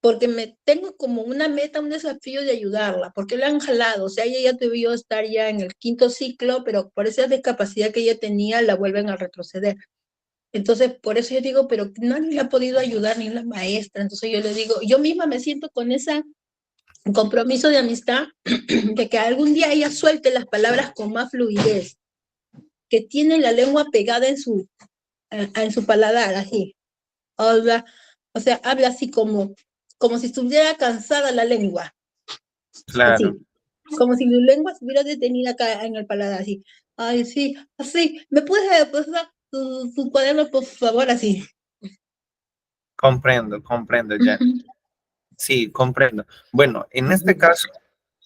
porque me tengo como una meta, un desafío de ayudarla, porque la han jalado, o sea, ella ya debió estar ya en el quinto ciclo, pero por esa discapacidad que ella tenía, la vuelven a retroceder. Entonces, por eso yo digo, pero nadie le ha podido ayudar, ni la maestra. Entonces yo le digo, yo misma me siento con ese compromiso de amistad, de que algún día ella suelte las palabras con más fluidez, que tiene la lengua pegada en su paladar, así. Habla, o sea, habla así como si estuviera cansada la lengua. Claro, Así, como si la lengua estuviera detenida acá en el paladar, así. Ay, sí, así. ¿Me puedes pasar tu cuaderno, por favor? Así. comprendo, ya. Sí, comprendo. Bueno, en este caso,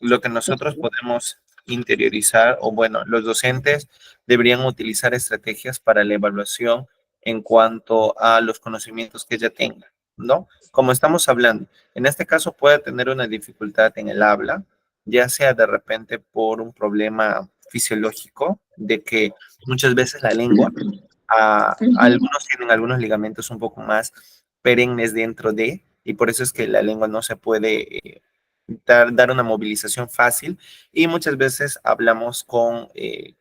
lo que nosotros podemos interiorizar, o bueno, los docentes deberían utilizar estrategias para la evaluación en cuanto a los conocimientos que ella tenga, ¿no? Como estamos hablando, en este caso puede tener una dificultad en el habla, ya sea de repente por un problema fisiológico, de que muchas veces la lengua, algunos tienen algunos ligamentos un poco más perennes dentro de, y por eso es que la lengua no se puede dar una movilización fácil y muchas veces hablamos con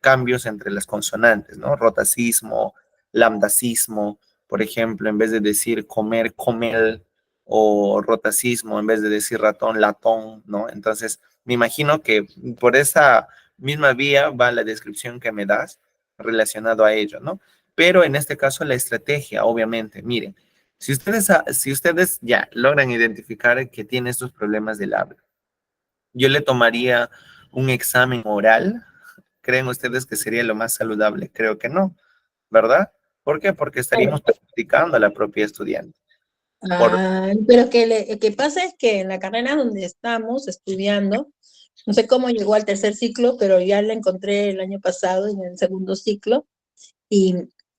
cambios entre las consonantes, ¿no? Rotacismo, lambdacismo, por ejemplo, en vez de decir comer, comer, o rotacismo, en vez de decir ratón, latón, ¿no? Entonces, me imagino que por esa misma vía va la descripción que me das relacionado a ello, ¿no? Pero en este caso la estrategia, obviamente, miren, si ustedes ya logran identificar que tiene estos problemas del habla, yo le tomaría un examen oral. ¿Creen ustedes que sería lo más saludable? Creo que no, ¿verdad? ¿Por qué? Porque estaríamos perjudicando a la propia estudiante. Por, Pero que pasa es que en la carrera donde estamos estudiando, no sé cómo llegó al tercer ciclo, pero ya la encontré el año pasado en el segundo ciclo. Y,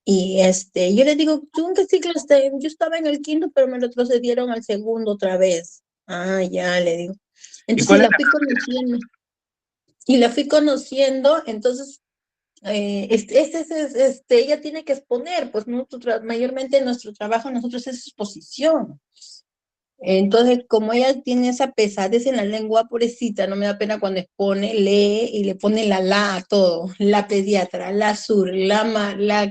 yo le digo, ¿tú en qué ciclo estás? Yo estaba en el quinto, pero me retrocedieron al segundo otra vez. Ah, ya, le digo. ¿Y Entonces cuál la era? fui conociendo. Y la fui conociendo, entonces ella tiene que exponer, pues mayormente nuestro trabajo nosotros es exposición. Entonces, como ella tiene esa pesadez en la lengua, pobrecita, no me da pena cuando expone, lee y le pone la a todo, la pediatra, la sur, la.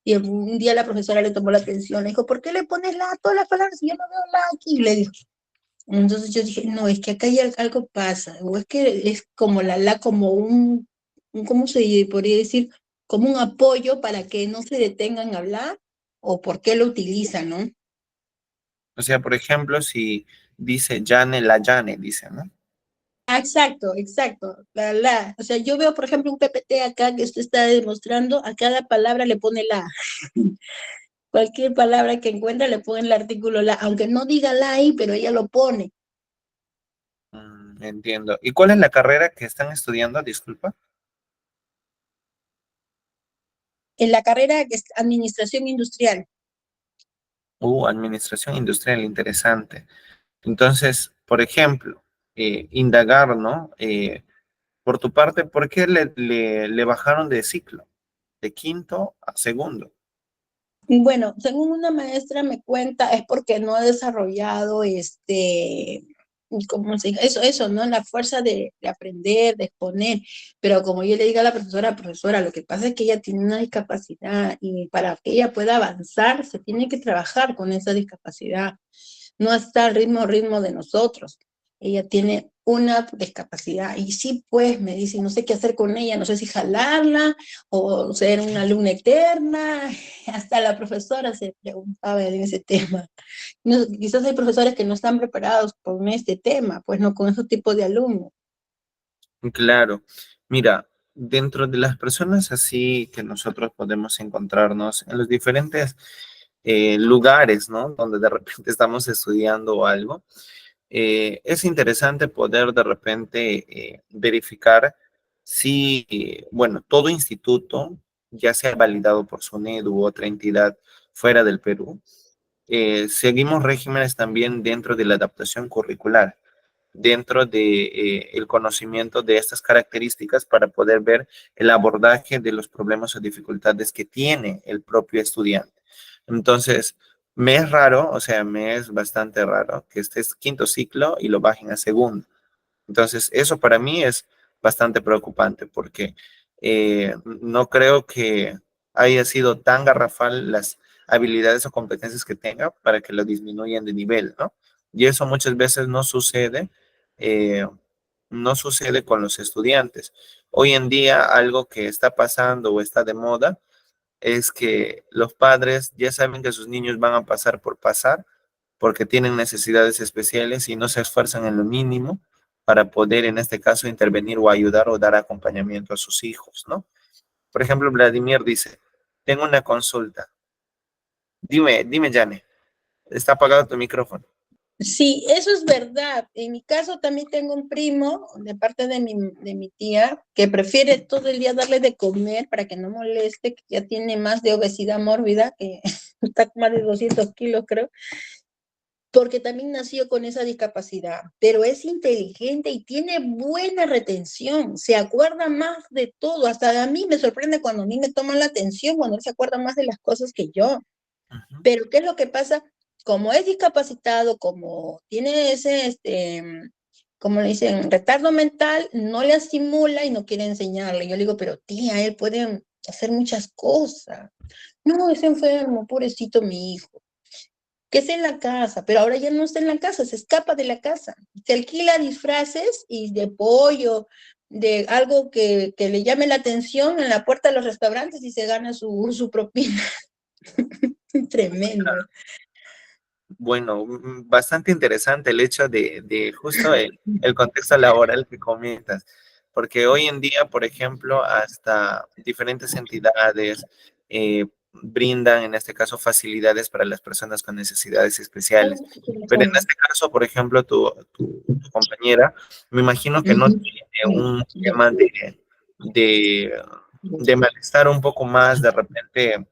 Y un día la profesora le tomó la atención, le dijo, ¿por qué le pones la a todas las palabras si yo no veo la aquí? Le dijo. Entonces yo dije, no, es que acá hay algo pasa, o es que es como como ¿cómo se podría decir? Como un apoyo para que no se detengan a hablar, o por qué lo utilizan, ¿no? O sea, por ejemplo, si dice Yane, la Yane, dice, ¿no? Ah, exacto, exacto, O sea, yo veo, por ejemplo, un PPT acá que usted está demostrando, a cada palabra le pone la. Cualquier palabra que encuentra le pone el artículo la, aunque no diga la ahí, pero ella lo pone. Entiendo. ¿Y cuál es la carrera que están estudiando? Disculpa. En la carrera que es Administración Industrial. Administración industrial, interesante. Entonces, por ejemplo, indagar, ¿no? Por tu parte, ¿por qué le bajaron de ciclo, de quinto a segundo? Bueno, según una maestra me cuenta, es porque no ha desarrollado ¿cómo se dice? Eso, ¿no? La fuerza de aprender, de exponer. Pero como yo le digo a la profesora, lo que pasa es que ella tiene una discapacidad y para que ella pueda avanzar, se tiene que trabajar con esa discapacidad. No está al ritmo de nosotros. Ella tiene una discapacidad y sí, pues me dice, no sé qué hacer con ella, no sé si jalarla o ser una alumna eterna. Hasta la profesora se preguntaba en ese tema. No, quizás hay profesores que no están preparados con este tema, pues no con ese tipo de alumnos. Claro. Mira, dentro de las personas así que nosotros podemos encontrarnos en los diferentes lugares, ¿no? Donde de repente estamos estudiando algo, es interesante poder de repente verificar si, bueno, todo instituto, ya sea validado por SUNEDU u otra entidad fuera del Perú, seguimos regímenes también dentro de la adaptación curricular, dentro de el conocimiento de estas características para poder ver el abordaje de los problemas o dificultades que tiene el propio estudiante. Entonces, me es raro, o sea, me es bastante raro que estés quinto ciclo y lo bajen a segundo. Entonces, eso para mí es bastante preocupante porque no creo que haya sido tan garrafal las habilidades o competencias que tenga para que lo disminuyan de nivel, ¿no? Y eso muchas veces eh, no sucede con los estudiantes. Hoy en día, algo que está pasando o está de moda es que los padres ya saben que sus niños van a pasar por pasar porque tienen necesidades especiales y no se esfuerzan en lo mínimo para poder, en este caso, intervenir o ayudar o dar acompañamiento a sus hijos, ¿no? Por ejemplo, Vladimir dice, tengo una consulta. Dime, Jane, está apagado tu micrófono. Sí, eso es verdad. En mi caso también tengo un primo de parte de mi tía que prefiere todo el día darle de comer para que no moleste, que ya tiene más de obesidad mórbida, que está con más de 200 kilos, creo, porque también nació con esa discapacidad, pero es inteligente y tiene buena retención, se acuerda más de todo, hasta a mí me sorprende cuando a mí me toman la atención, cuando él se acuerda más de las cosas que yo. Ujú. Pero ¿qué es lo que pasa? Como es discapacitado, como tiene como le dicen, retardo mental, no le asimula y no quiere enseñarle. Yo le digo, pero tía, él puede hacer muchas cosas. No, es enfermo, pobrecito mi hijo. Que es en la casa, pero ahora ya no está en la casa, se escapa de la casa. Se alquila disfraces y de pollo, de algo que le llame la atención en la puerta de los restaurantes y se gana su propina. Tremendo. Bueno, bastante interesante el hecho de justo el contexto laboral que comentas, porque hoy en día, por ejemplo, hasta diferentes entidades brindan, en este caso, facilidades para las personas con necesidades especiales. Pero en este caso, por ejemplo, tu compañera, me imagino que no tiene un tema de, de malestar un poco más de repente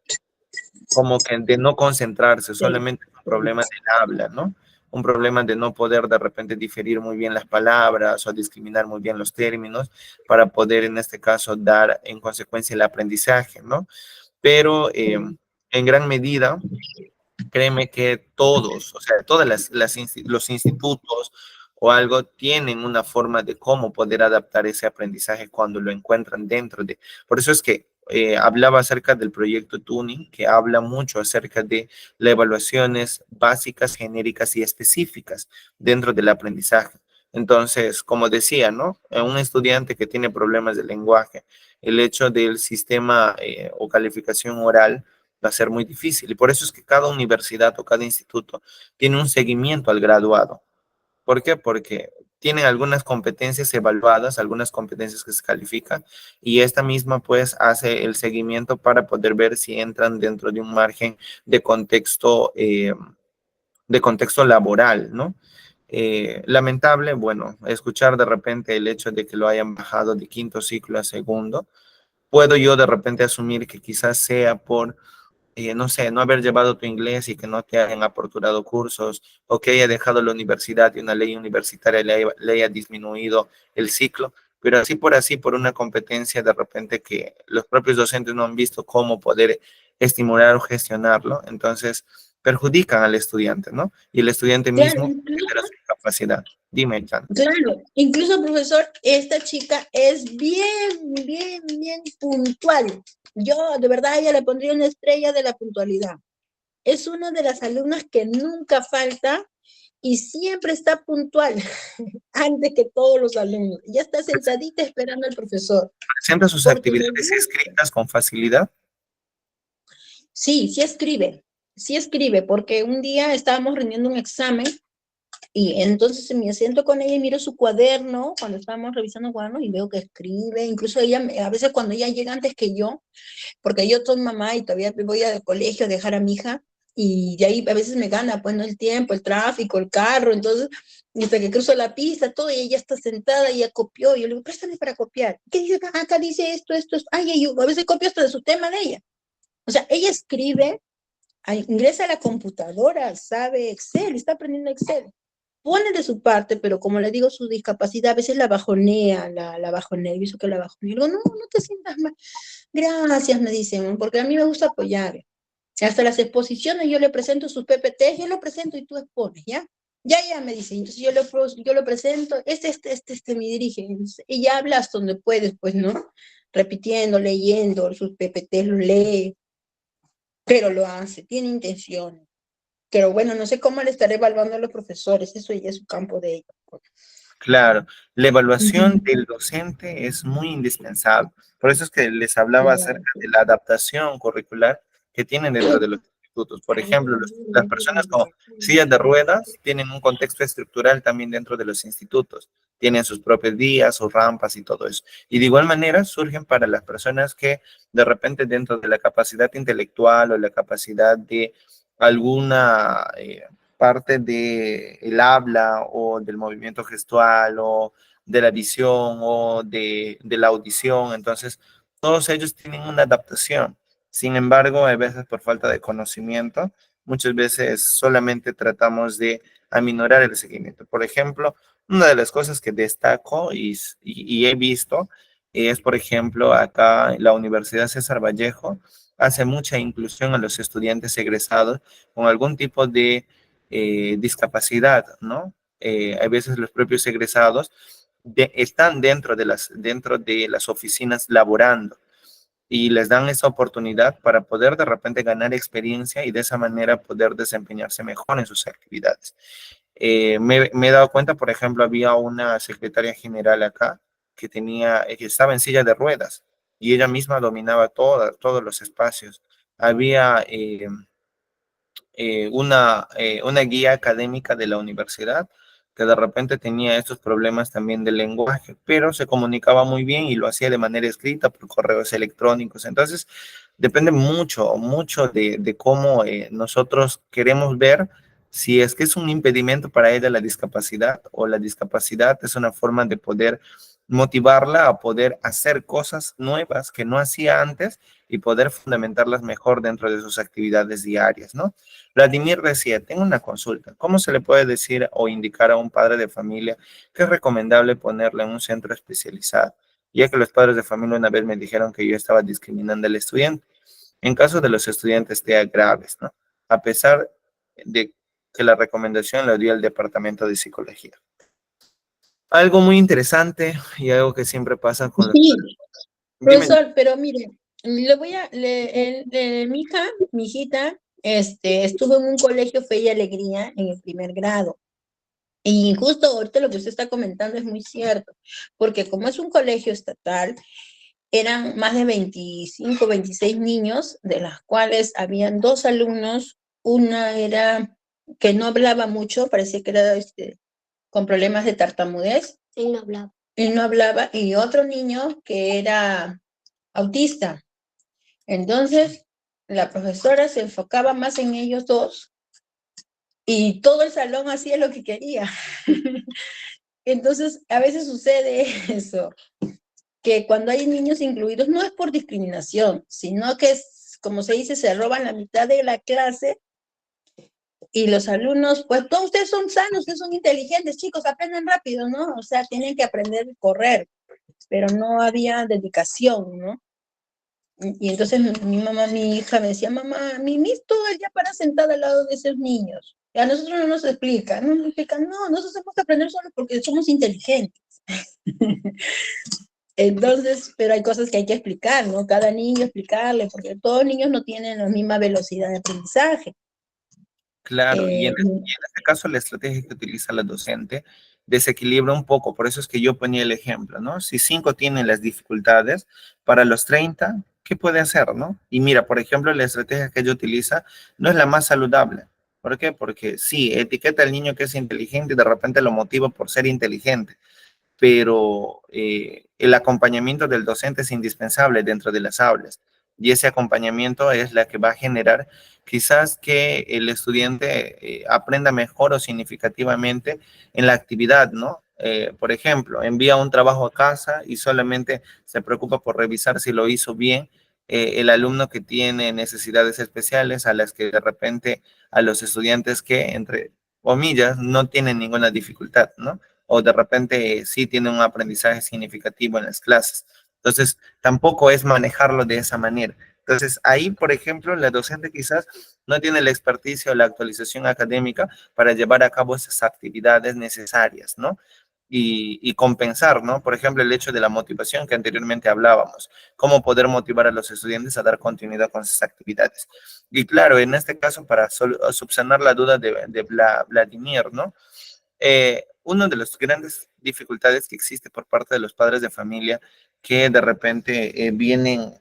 como que de no concentrarse, solamente un problema del habla, ¿no? Un problema de no poder de repente diferir muy bien las palabras o discriminar muy bien los términos para poder en este caso dar en consecuencia el aprendizaje, ¿no? Pero en gran medida, créeme que todos, o sea, todas los institutos o algo tienen una forma de cómo poder adaptar ese aprendizaje cuando lo encuentran dentro de. Por eso es que hablaba acerca del proyecto Tuning, que habla mucho acerca de las evaluaciones básicas, genéricas y específicas dentro del aprendizaje. Entonces, como decía, ¿no? Un estudiante que tiene problemas de lenguaje, el hecho del sistema o calificación oral va a ser muy difícil. Y por eso es que cada universidad o cada instituto tiene un seguimiento al graduado. ¿Por qué? Porque tienen algunas competencias evaluadas, algunas competencias que se califican, y esta misma pues hace el seguimiento para poder ver si entran dentro de un margen de contexto laboral, ¿no? Lamentable, bueno, escuchar de repente el hecho de que lo hayan bajado de quinto ciclo a segundo, puedo yo de repente asumir que quizás sea por no sé, no haber llevado tu inglés y que no te hayan aperturado cursos, o que haya dejado la universidad y una ley universitaria le haya disminuido el ciclo, pero así, por una competencia de repente que los propios docentes no han visto cómo poder estimular o gestionarlo, entonces perjudican al estudiante, ¿no? Y el estudiante Claro, mismo incluso, genera su incapacidad. Dime, Jan. claro, incluso, profesor, esta chica es bien, bien, bien puntual. Yo, de verdad, a ella le pondría una estrella de la puntualidad. Es una de las alumnas que nunca falta y siempre está puntual antes que todos los alumnos. Ya está sentadita esperando al profesor. Presenta sus Porque le actividades gusta. escritas con facilidad. Sí, sí escribe, porque un día estábamos rindiendo un examen y entonces me siento con ella y miro su cuaderno, cuando estábamos revisando cuadernos y veo que escribe, incluso ella, a veces cuando ella llega antes que yo, porque yo soy mamá y todavía voy al colegio a dejar a mi hija, y de ahí a veces me gana, pues no el tiempo, el tráfico, el carro, entonces, y hasta que cruzo la pista, todo, y ella está sentada, y ella copió, y yo le digo, préstame para copiar. ¿Qué dice acá? Acá dice esto, esto, esto. Ay, yo a veces copio hasta de su tema de ella. O sea, ella escribe, ingresa a la computadora, sabe Excel, está aprendiendo Excel. Pone de su parte, pero como le digo, su discapacidad a veces la bajonea, la bajonea, y eso que la bajonea. Y digo, no, no te sientas mal. Gracias, me dicen, porque a mí me gusta apoyar. Hasta las exposiciones yo le presento sus PPT, yo lo presento y tú expones, ¿ya? Ya, me dice. Entonces yo lo presento, me dirige. Y ya hablas donde puedes, pues, ¿no? Repitiendo, leyendo, sus PPT los lee, pero lo hace, tiene intenciones. Pero bueno, no sé cómo le estaré evaluando a los profesores, eso ya es su campo de ellos. Claro, la evaluación Ujú. del docente es muy indispensable. Por eso es que les hablaba acerca de la adaptación curricular que tienen dentro de los institutos. Por ejemplo, las personas con sillas de ruedas tienen un contexto estructural también dentro de los institutos. Tienen sus propios vías, sus rampas y todo eso. Y de igual manera surgen para las personas que de repente dentro de la capacidad intelectual o la capacidad de alguna parte del habla o del movimiento gestual o de la visión o de la audición. Entonces, todos ellos tienen una adaptación. Sin embargo, a veces por falta de conocimiento, muchas veces solamente tratamos de aminorar el seguimiento. Por ejemplo, una de las cosas que destaco y he visto es, por ejemplo, acá en la Universidad César Vallejo hace mucha inclusión a los estudiantes egresados con algún tipo de discapacidad, ¿no? A veces los propios egresados están dentro de las oficinas laborando y les dan esa oportunidad para poder de repente ganar experiencia y de esa manera poder desempeñarse mejor en sus actividades. Me he dado cuenta, por ejemplo, había una secretaria general acá que estaba en silla de ruedas y ella misma dominaba todos los espacios. Había una guía académica de la universidad que de repente tenía estos problemas también de lenguaje, pero se comunicaba muy bien y lo hacía de manera escrita por correos electrónicos. Entonces, depende mucho, mucho de cómo nosotros queremos ver si es que es un impedimento para ella la discapacidad o la discapacidad es una forma de poder motivarla a poder hacer cosas nuevas que no hacía antes y poder fundamentarlas mejor dentro de sus actividades diarias, ¿no? Vladimir decía, tengo una consulta. ¿Cómo se le puede decir o indicar a un padre de familia que es recomendable ponerle en un centro especializado? Ya que los padres de familia una vez me dijeron que yo estaba discriminando al estudiante. En caso de los estudiantes TEA graves, ¿no? A pesar de que la recomendación la dio el Departamento de Psicología. Algo muy interesante y algo que siempre pasa con los Sí, padres. Dime, profesor, pero mire, Mi hijita, estuvo en un colegio Fe y Alegría en el primer grado. Y justo ahorita lo que usted está comentando es muy cierto, porque como es un colegio estatal, eran más de 25, 26 niños, de las cuales habían dos alumnos, una era que no hablaba mucho, parecía que era con problemas de tartamudez. Él no hablaba, y otro niño que era autista. Entonces, la profesora se enfocaba más en ellos dos y todo el salón hacía lo que quería. Entonces, a veces sucede eso, que cuando hay niños incluidos no es por discriminación, sino que es, como se dice, se roban la mitad de la clase y los alumnos, pues todos ustedes son sanos, ustedes son inteligentes, chicos, aprenden rápido, ¿no? O sea, tienen que aprender a correr, pero no había dedicación, ¿no? Y entonces mi hija me decía, mamá, Mimi todo el día para sentada al lado de esos niños. Y a nosotros no nos explica, no, nosotros tenemos que aprender solo porque somos inteligentes. Entonces, pero hay cosas que hay que explicar, ¿no? Cada niño explicarle, porque todos los niños no tienen la misma velocidad de aprendizaje. Claro, y en este caso la estrategia que utiliza la docente desequilibra un poco, por eso es que yo ponía el ejemplo, ¿no? Si 5 tienen las dificultades, para los 30, ¿qué puede hacer, no? Y mira, por ejemplo, la estrategia que ella utiliza no es la más saludable. ¿Por qué? Porque sí, etiqueta al niño que es inteligente y de repente lo motiva por ser inteligente, pero el acompañamiento del docente es indispensable dentro de las aulas y ese acompañamiento es la que va a generar quizás que el estudiante aprenda mejor o significativamente en la actividad, ¿no? Por ejemplo, envía un trabajo a casa y solamente se preocupa por revisar si lo hizo bien. El alumno que tiene necesidades especiales a las que de repente a los estudiantes que, entre comillas, no tienen ninguna dificultad, ¿no? O de repente sí tiene un aprendizaje significativo en las clases. Entonces, tampoco es manejarlo de esa manera. Entonces, ahí, por ejemplo, la docente quizás no tiene la experticia o la actualización académica para llevar a cabo esas actividades necesarias, ¿no? Y compensar, ¿no? Por ejemplo, el hecho de la motivación que anteriormente hablábamos, cómo poder motivar a los estudiantes a dar continuidad con esas actividades. Y claro, en este caso, para subsanar la duda de Vladimir, ¿no? Una de las grandes dificultades que existe por parte de los padres de familia que de repente vienen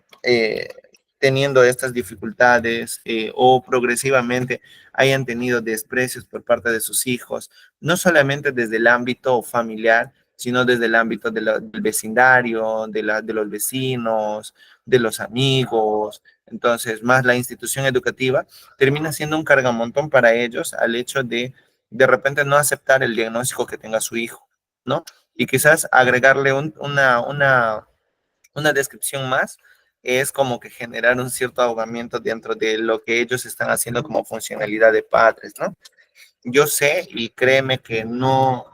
teniendo estas dificultades o progresivamente hayan tenido desprecios por parte de sus hijos, no solamente desde el ámbito familiar, sino desde el ámbito del vecindario, de los vecinos, de los amigos. Entonces, más la institución educativa termina siendo un cargamontón para ellos al hecho de repente no aceptar el diagnóstico que tenga su hijo, ¿no? Y quizás agregarle una descripción más es como que generar un cierto ahogamiento dentro de lo que ellos están haciendo como funcionalidad de padres, ¿no? Yo sé y créeme que no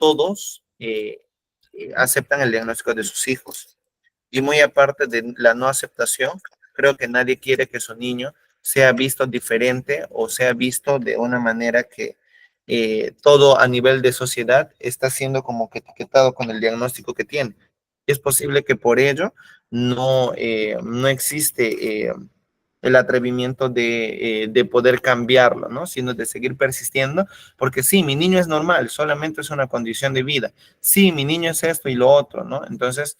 todos aceptan el diagnóstico de sus hijos. Y muy aparte de la no aceptación, creo que nadie quiere que su niño sea visto diferente o sea visto de una manera que todo a nivel de sociedad está siendo como que etiquetado con el diagnóstico que tiene. Y es posible que por ello no existe el atrevimiento de poder cambiarlo, ¿no? Sino de seguir persistiendo, porque sí, mi niño es normal, solamente es una condición de vida. Sí, mi niño es esto y lo otro, ¿no? Entonces,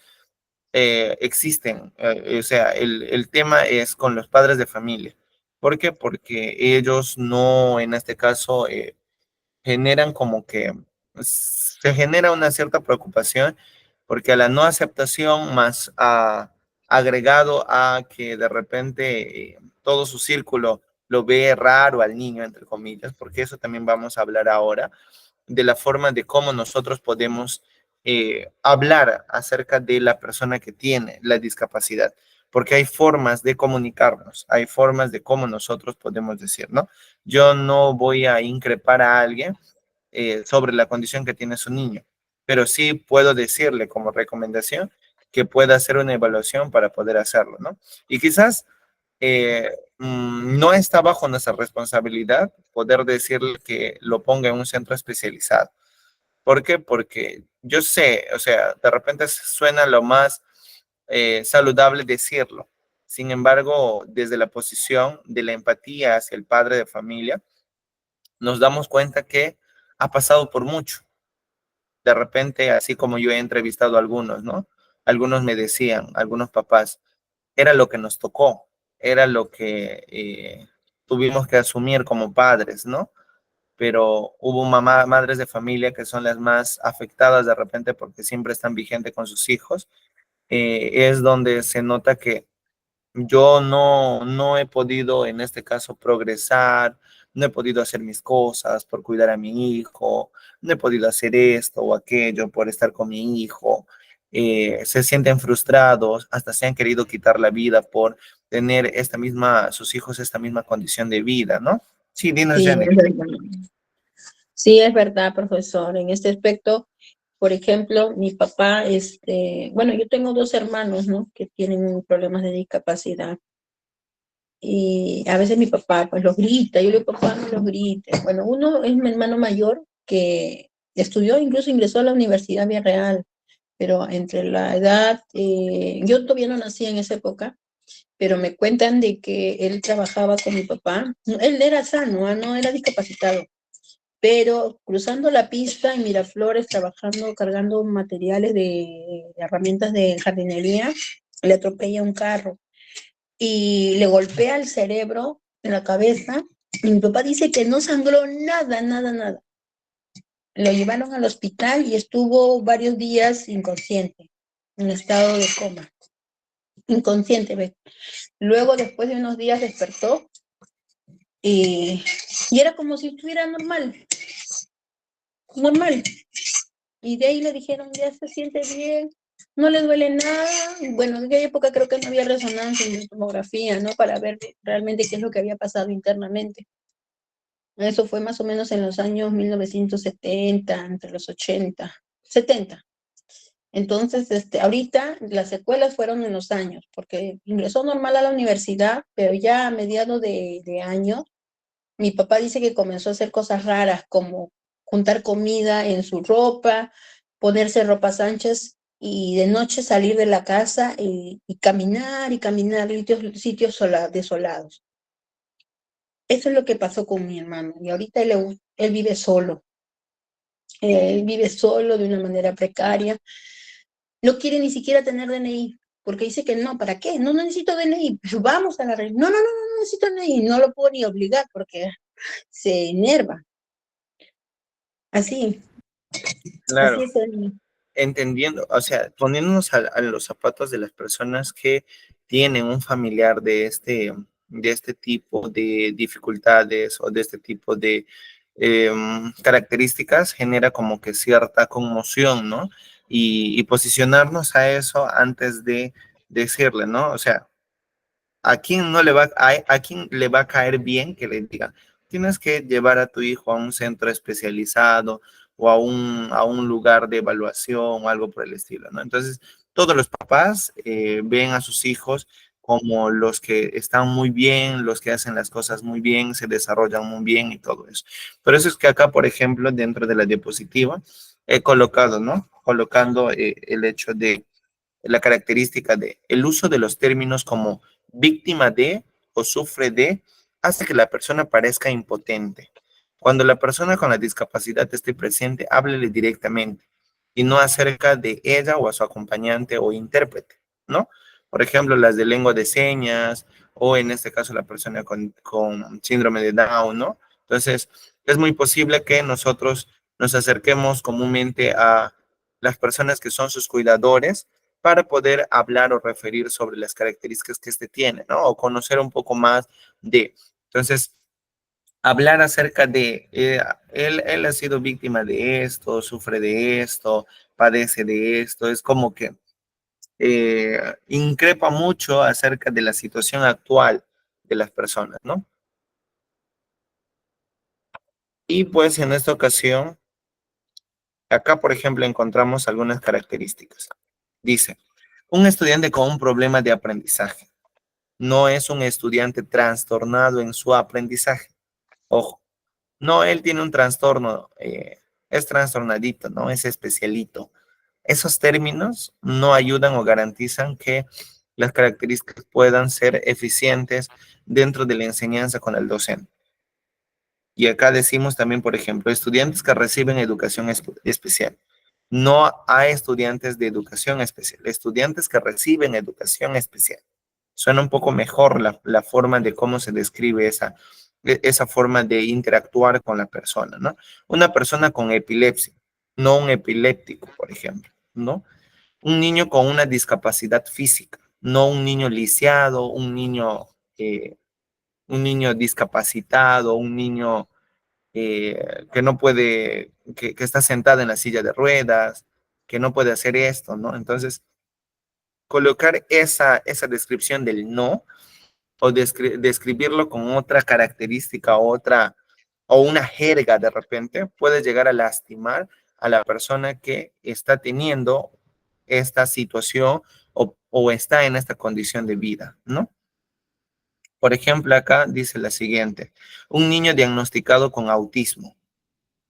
existen. O sea, el tema es con los padres de familia. ¿Por qué? Porque ellos no, en este caso, generan como que se genera una cierta preocupación porque a la no aceptación más agregado a que de repente todo su círculo lo ve raro al niño, entre comillas, porque eso también vamos a hablar ahora, de la forma de cómo nosotros podemos hablar acerca de la persona que tiene la discapacidad, porque hay formas de comunicarnos, hay formas de cómo nosotros podemos decir, ¿no? Yo no voy a increpar a alguien sobre la condición que tiene su niño, pero sí puedo decirle como recomendación que pueda hacer una evaluación para poder hacerlo, ¿no? Y quizás no está bajo nuestra responsabilidad poder decirle que lo ponga en un centro especializado. ¿Por qué? Porque yo sé, o sea, de repente suena lo más saludable decirlo, Sin embargo, desde la posición de la empatía hacia el padre de familia, nos damos cuenta que ha pasado por mucho. De repente, así como yo he entrevistado a algunos, ¿no? Algunos me decían, algunos papás, era lo que nos tocó, era lo que tuvimos que asumir como padres, ¿no? Pero hubo madres de familia que son las más afectadas de repente porque siempre están vigentes con sus hijos. Es donde se nota que yo no he podido, en este caso, progresar, no he podido hacer mis cosas por cuidar a mi hijo, no he podido hacer esto o aquello por estar con mi hijo. Se sienten frustrados, hasta se han querido quitar la vida por tener sus hijos esta misma condición de vida, ¿no? Sí, dinos, Sí, Jenny. es verdad. Sí, es verdad, profesor. En este aspecto, por ejemplo, mi papá, bueno, yo tengo dos hermanos, ¿no? Que tienen problemas de discapacidad. Y a veces mi papá, pues, los grita. Yo le digo, papá, no los grites. Bueno, uno es mi hermano mayor que estudió, incluso ingresó a la Universidad Villarreal, pero entre la edad, yo todavía no nací en esa época, pero me cuentan de que él trabajaba con mi papá. Él era sano, no era discapacitado, pero cruzando la pista en Miraflores, trabajando, cargando materiales de herramientas de jardinería, le atropella un carro y le golpea el cerebro en la cabeza. Y mi papá dice que no sangró nada, nada, nada. Lo llevaron al hospital y estuvo varios días inconsciente, en estado de coma. Inconsciente, ¿ves? Luego, después de unos días, despertó y era como si estuviera normal, normal. Y de ahí le dijeron, ya se siente bien, no le duele nada. Bueno, en aquella época creo que no había resonancia ni tomografía, ¿no? Para ver realmente qué es lo que había pasado internamente. Eso fue más o menos en los años 1970, entre los 80, 70. Entonces, ahorita las secuelas fueron en los años, porque ingresó normal a la universidad, pero ya a mediados de año, mi papá dice que comenzó a hacer cosas raras, como juntar comida en su ropa, ponerse ropas anchas y de noche salir de la casa y caminar y caminar sitios desolados. Eso es lo que pasó con mi hermano. Y ahorita él vive solo. Él vive solo de una manera precaria. No quiere ni siquiera tener DNI, porque dice que no, ¿para qué? No, no necesito DNI. Pero vamos a la red. No, no, no, no necesito DNI. No lo puedo ni obligar porque se enerva. Así, así Claro, es él. entendiendo, o sea, poniéndonos a los zapatos de las personas que tienen un familiar de este tipo de dificultades o de este tipo de características, genera como que cierta conmoción, ¿no? Y posicionarnos a eso antes de decirle, ¿no? O sea, ¿a quién no le va a quién le va a caer bien que le digan, tienes que llevar a tu hijo a un centro especializado o a un lugar de evaluación o algo por el estilo, ¿no? Entonces, todos los papás ven a sus hijos como los que están muy bien, los que hacen las cosas muy bien, se desarrollan muy bien y todo eso. Por eso es que acá, por ejemplo, dentro de la diapositiva, he colocado, ¿no? Colocando el hecho de la característica de el uso de los términos como víctima de o sufre de hace que la persona parezca impotente. Cuando la persona con la discapacidad esté presente, háblele directamente y no acerca de ella o a su acompañante o intérprete, ¿no? Por ejemplo, las de lengua de señas o en este caso la persona con síndrome de Down, ¿no? Entonces, es muy posible que nosotros nos acerquemos comúnmente a las personas que son sus cuidadores para poder hablar o referir sobre las características que este tiene, ¿no? O conocer un poco más de. Entonces, hablar acerca de, él ha sido víctima de esto, sufre de esto, padece de esto, es como que increpa mucho acerca de la situación actual de las personas, ¿no? Y pues en esta ocasión, acá por ejemplo encontramos algunas características. Dice, un estudiante con un problema de aprendizaje no es un estudiante trastornado en su aprendizaje. Ojo, no, él tiene un trastorno, es trastornadito, no es especialito. Esos términos no ayudan o garantizan que las características puedan ser eficientes dentro de la enseñanza con el docente. Y acá decimos también, por ejemplo, estudiantes que reciben educación especial. No hay estudiantes de educación especial, estudiantes que reciben educación especial. Suena un poco mejor la forma de cómo se describe esa forma de interactuar con la persona, ¿no? Una persona con epilepsia, no un epiléptico, por ejemplo, ¿no? Un niño con una discapacidad física, no un niño lisiado, un niño discapacitado, un niño que no puede, que está sentada en la silla de ruedas, que no puede hacer esto, ¿no? Entonces, colocar esa descripción del no o describirlo con otra característica, o una jerga de repente, puede llegar a lastimar a la persona que está teniendo esta situación o está en esta condición de vida, ¿no? Por ejemplo, acá dice la siguiente, un niño diagnosticado con autismo.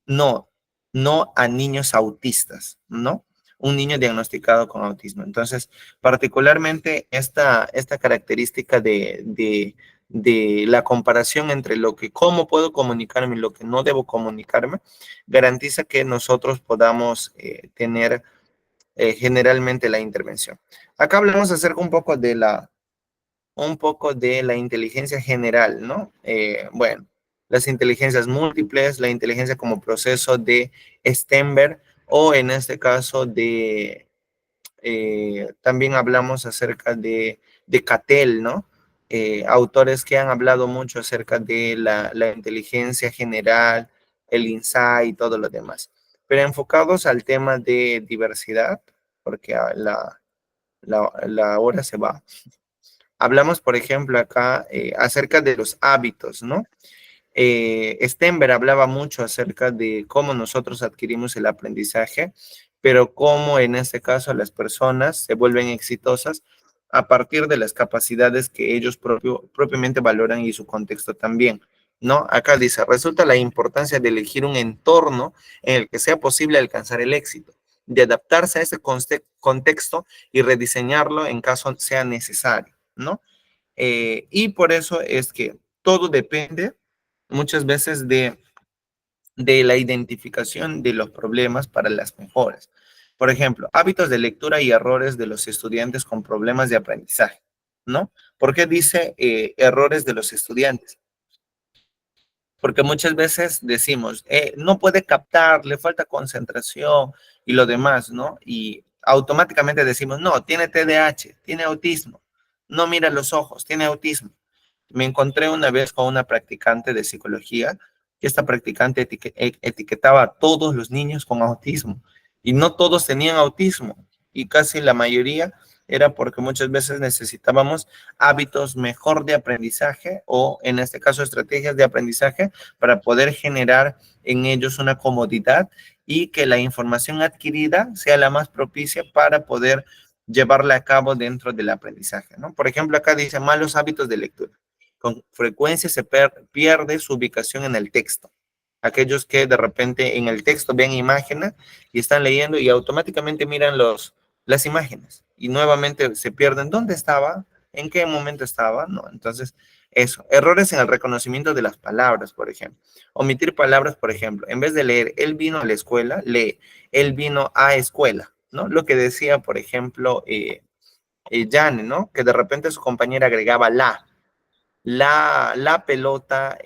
No, no a niños autistas, ¿no? Un niño diagnosticado con autismo. Entonces, particularmente esta característica de la comparación entre cómo puedo comunicarme y lo que no debo comunicarme, garantiza que nosotros podamos tener generalmente la intervención. Acá hablamos acerca un poco de la inteligencia general, ¿no? Bueno, las inteligencias múltiples, la inteligencia como proceso de Stenberg, o en este caso también hablamos acerca de Cattell, ¿no? Autores que han hablado mucho acerca de la inteligencia general, el insight y todo lo demás. Pero enfocados al tema de diversidad, porque la hora se va. Hablamos, por ejemplo, acá acerca de los hábitos, ¿no? Stenberg hablaba mucho acerca de cómo nosotros adquirimos el aprendizaje, pero cómo en este caso las personas se vuelven exitosas a partir de las capacidades que ellos propiamente valoran y su contexto también, ¿no? Acá dice, resulta la importancia de elegir un entorno en el que sea posible alcanzar el éxito, de adaptarse a ese contexto y rediseñarlo en caso sea necesario, ¿no? Y por eso es que todo depende muchas veces de la identificación de los problemas para las mejoras. Por ejemplo, hábitos de lectura y errores de los estudiantes con problemas de aprendizaje, ¿no? ¿Por qué dice errores de los estudiantes? Porque muchas veces decimos, no puede captar, le falta concentración y lo demás, ¿no? Y automáticamente decimos, no, tiene TDAH, tiene autismo, no mira los ojos, tiene autismo. Me encontré una vez con una practicante de psicología, que esta practicante etiquetaba a todos los niños con autismo, y no todos tenían autismo, y casi la mayoría era porque muchas veces necesitábamos hábitos mejor de aprendizaje, o en este caso estrategias de aprendizaje, para poder generar en ellos una comodidad y que la información adquirida sea la más propicia para poder llevarla a cabo dentro del aprendizaje, ¿no? Por ejemplo, acá dice malos hábitos de lectura. Con frecuencia se pierde su ubicación en el texto. Aquellos que de repente en el texto ven imágenes y están leyendo y automáticamente miran las imágenes y nuevamente se pierden dónde estaba, en qué momento estaba, ¿no? Entonces, eso. Errores en el reconocimiento de las palabras, por ejemplo. Omitir palabras, por ejemplo. En vez de leer, él vino a la escuela, lee, él vino a escuela, ¿no? Lo que decía, por ejemplo, Jane, ¿no? Que de repente su compañera agregaba la pelota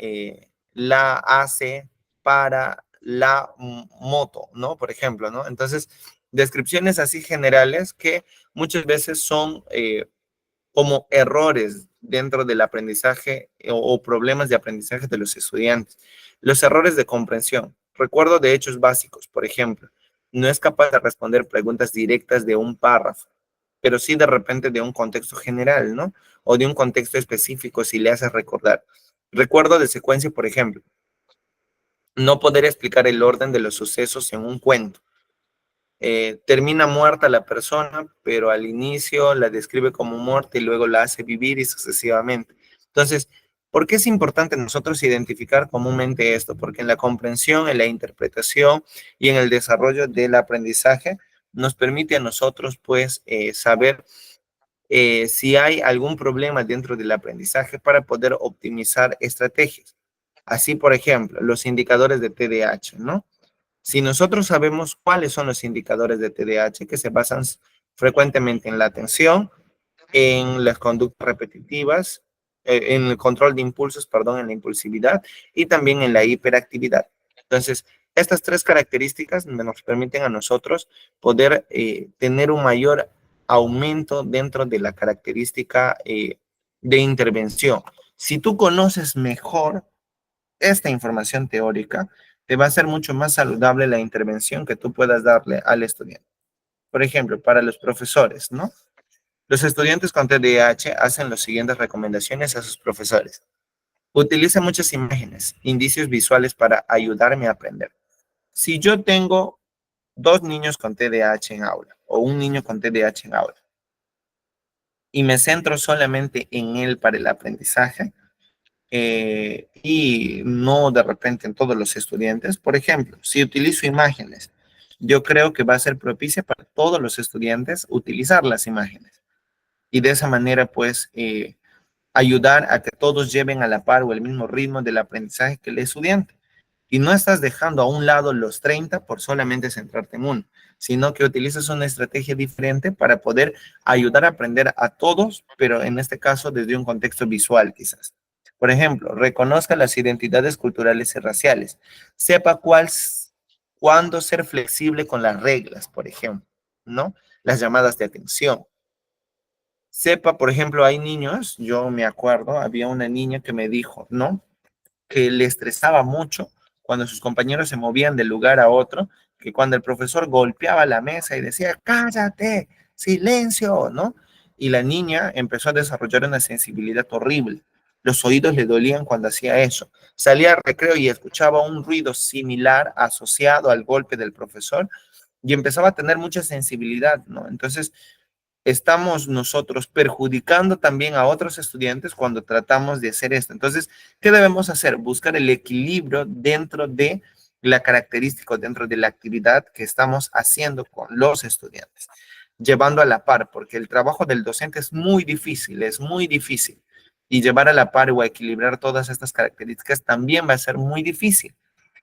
la hace para la moto, ¿no? Por ejemplo, ¿no? Entonces, descripciones así generales que muchas veces son como errores dentro del aprendizaje o problemas de aprendizaje de los estudiantes. Los errores de comprensión. Recuerdo de hechos básicos, por ejemplo, no es capaz de responder preguntas directas de un párrafo, pero sí de repente de un contexto general, ¿no? O de un contexto específico si le haces recordar. Recuerdo de secuencia, por ejemplo, no poder explicar el orden de los sucesos en un cuento. Termina muerta la persona, pero al inicio la describe como muerta y luego la hace vivir y sucesivamente. Entonces, ¿por qué es importante nosotros identificar comúnmente esto? Porque en la comprensión, en la interpretación y en el desarrollo del aprendizaje nos permite a nosotros, pues, saber si hay algún problema dentro del aprendizaje para poder optimizar estrategias. Así, por ejemplo, los indicadores de TDAH, ¿no? Si nosotros sabemos cuáles son los indicadores de TDAH que se basan frecuentemente en la atención, en las conductas repetitivas, en el control de impulsos, perdón, en la impulsividad y también en la hiperactividad. Entonces, estas tres características nos permiten a nosotros poder tener un mayor aumento dentro de la característica de intervención. Si tú conoces mejor esta información teórica, te va a ser mucho más saludable la intervención que tú puedas darle al estudiante. Por ejemplo, para los profesores, ¿no? Los estudiantes con TDAH hacen las siguientes recomendaciones a sus profesores. Utiliza muchas imágenes, indicios visuales para ayudarme a aprender. Si yo tengo 2 niños con TDAH en aula o un niño con TDAH en aula y me centro solamente en él para el aprendizaje y no de repente en todos los estudiantes, por ejemplo, si utilizo imágenes, yo creo que va a ser propicia para todos los estudiantes utilizar las imágenes y de esa manera pues ayudar a que todos lleven a la par o el mismo ritmo del aprendizaje que el estudiante. Y no estás dejando a un lado los 30 por solamente centrarte en uno, sino que utilizas una estrategia diferente para poder ayudar a aprender a todos, pero en este caso desde un contexto visual quizás. Por ejemplo, reconozca las identidades culturales y raciales. Sepa cuándo ser flexible con las reglas, por ejemplo, ¿no? Las llamadas de atención. Sepa, por ejemplo, hay niños, yo me acuerdo, había una niña que me dijo, ¿no? Que le estresaba mucho cuando sus compañeros se movían de lugar a otro, que cuando el profesor golpeaba la mesa y decía, cállate, silencio, ¿no? Y la niña empezó a desarrollar una sensibilidad horrible. Los oídos le dolían cuando hacía eso. Salía al recreo y escuchaba un ruido similar asociado al golpe del profesor y empezaba a tener mucha sensibilidad, ¿no? Entonces, estamos nosotros perjudicando también a otros estudiantes cuando tratamos de hacer esto. Entonces, ¿qué debemos hacer? Buscar el equilibrio dentro de la característica, dentro de la actividad que estamos haciendo con los estudiantes, llevando a la par, porque el trabajo del docente es muy difícil, es muy difícil. Y llevar a la par o a equilibrar todas estas características también va a ser muy difícil.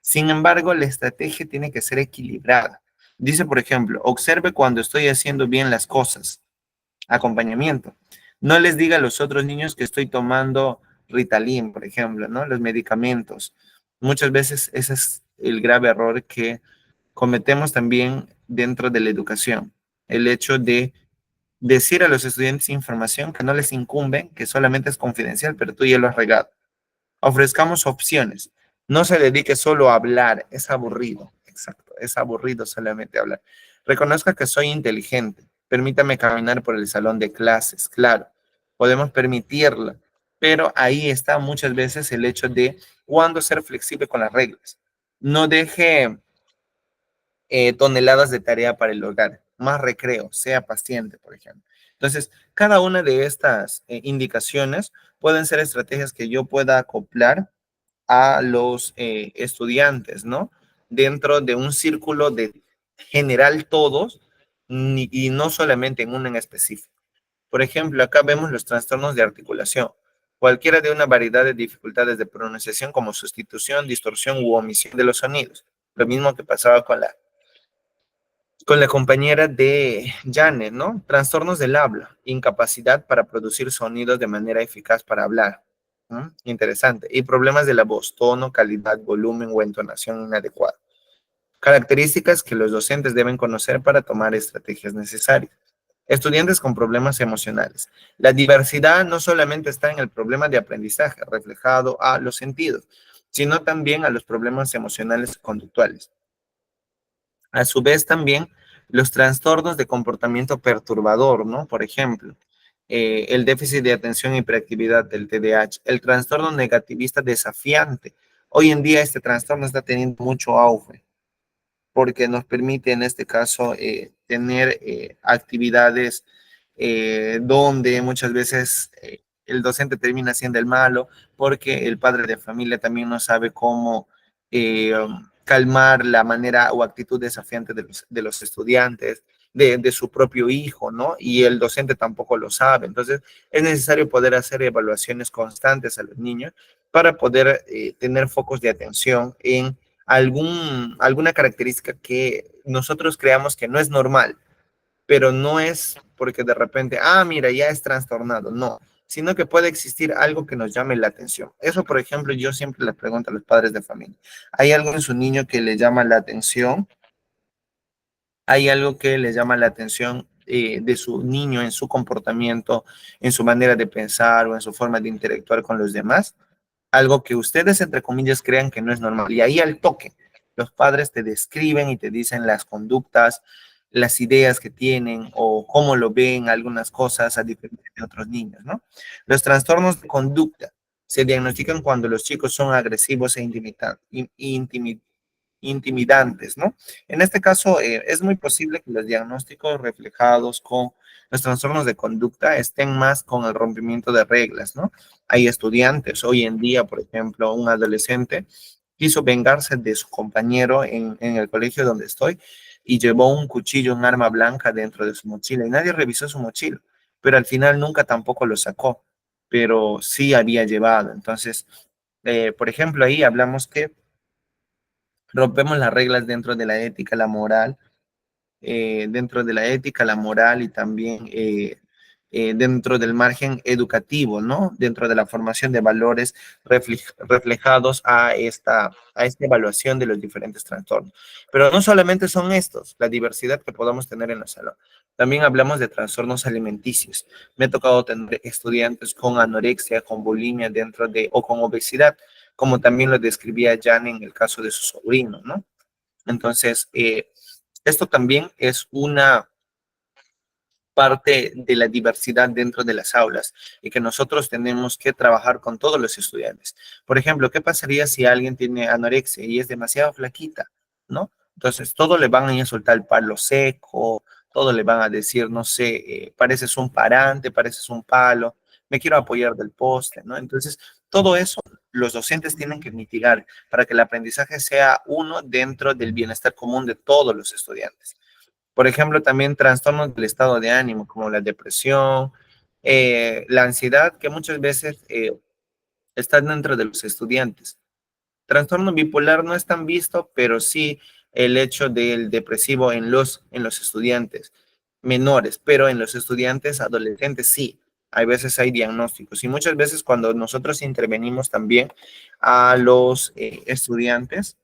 Sin embargo, la estrategia tiene que ser equilibrada. Dice, por ejemplo, observe cuando estoy haciendo bien las cosas, acompañamiento. No les diga a los otros niños que estoy tomando Ritalin, por ejemplo, ¿no? Los medicamentos. Muchas veces ese es el grave error que cometemos también dentro de la educación. El hecho de decir a los estudiantes información que no les incumbe, que solamente es confidencial, pero tú ya lo has regado. Ofrezcamos opciones. No se dedique solo a hablar, es aburrido. Exacto, es aburrido solamente hablar. Reconozca que soy inteligente. Permítame caminar por el salón de clases, claro, podemos permitirlo, pero ahí está muchas veces el hecho de cuándo ser flexible con las reglas. No deje toneladas de tarea para el hogar, más recreo, sea paciente, por ejemplo. Entonces, cada una de estas indicaciones pueden ser estrategias que yo pueda acoplar a los estudiantes, ¿no? Dentro de un círculo de general todos y no solamente en uno en específico. Por ejemplo, acá vemos los trastornos de articulación, cualquiera de una variedad de dificultades de pronunciación como sustitución, distorsión u omisión de los sonidos. Lo mismo que pasaba con la compañera de Janet, ¿no? Trastornos del habla, incapacidad para producir sonidos de manera eficaz para hablar. Interesante. Y problemas de la voz, tono, calidad, volumen o entonación inadecuada. Características que los docentes deben conocer para tomar estrategias necesarias. Estudiantes con problemas emocionales. La diversidad no solamente está en el problema de aprendizaje reflejado a los sentidos, sino también a los problemas emocionales y conductuales. A su vez también los trastornos de comportamiento perturbador, ¿no? Por ejemplo, el déficit de atención y hiperactividad del TDAH, el trastorno negativista desafiante. Hoy en día este trastorno está teniendo mucho auge porque nos permite en este caso tener actividades donde muchas veces el docente termina siendo el malo porque el padre de familia también no sabe cómo calmar la manera o actitud desafiante de los estudiantes de su propio hijo, ¿no? Y el docente tampoco lo sabe. Entonces, es necesario poder hacer evaluaciones constantes a los niños para poder tener focos de atención en alguna característica que nosotros creamos que no es normal, pero no es porque de repente, mira, ya es trastornado, no, sino que puede existir algo que nos llame la atención. Eso, por ejemplo, yo siempre les pregunto a los padres de familia, ¿hay algo en su niño que le llama la atención? ¿Hay algo que le llama la atención de su niño en su comportamiento, en su manera de pensar o en su forma de interactuar con los demás? Algo que ustedes, entre comillas, crean que no es normal. Y ahí al toque, los padres te describen y te dicen las conductas, las ideas que tienen o cómo lo ven algunas cosas a diferencia de otros niños, ¿no? Los trastornos de conducta se diagnostican cuando los chicos son agresivos e intimidantes, ¿no? En este caso, es muy posible que los diagnósticos reflejados con los trastornos de conducta estén más con el rompimiento de reglas, ¿no? Hay estudiantes, hoy en día, por ejemplo, un adolescente quiso vengarse de su compañero en el colegio donde estoy y llevó un cuchillo, un arma blanca dentro de su mochila y nadie revisó su mochila, pero al final nunca tampoco lo sacó, pero sí había llevado. Entonces, por ejemplo, ahí hablamos que rompemos las reglas dentro de la ética, la moral, dentro de la ética, la moral y también dentro del margen educativo, ¿no? Dentro de la formación de valores reflejados a esta evaluación de los diferentes trastornos. Pero no solamente son estos, la diversidad que podamos tener en la sala. También hablamos de trastornos alimenticios. Me ha tocado tener estudiantes con anorexia, con bulimia dentro de, o con obesidad, como también lo describía Jan en el caso de su sobrino, ¿no? Entonces, esto también es una parte de la diversidad dentro de las aulas y que nosotros tenemos que trabajar con todos los estudiantes. Por ejemplo, ¿qué pasaría si alguien tiene anorexia y es demasiado flaquita, ¿no? Entonces, todo le van a ir a soltar el palo seco, todo le van a decir, no sé, pareces un parante, pareces un palo, me quiero apoyar del poste, ¿no? Entonces, todo eso los docentes tienen que mitigar para que el aprendizaje sea uno dentro del bienestar común de todos los estudiantes. Por ejemplo, también trastornos del estado de ánimo, como la depresión, la ansiedad, que muchas veces están dentro de los estudiantes. Trastorno bipolar no es tan visto, pero sí el hecho del depresivo en los estudiantes menores, pero en los estudiantes adolescentes sí. Hay veces hay diagnósticos y muchas veces cuando nosotros intervenimos también a los estudiantes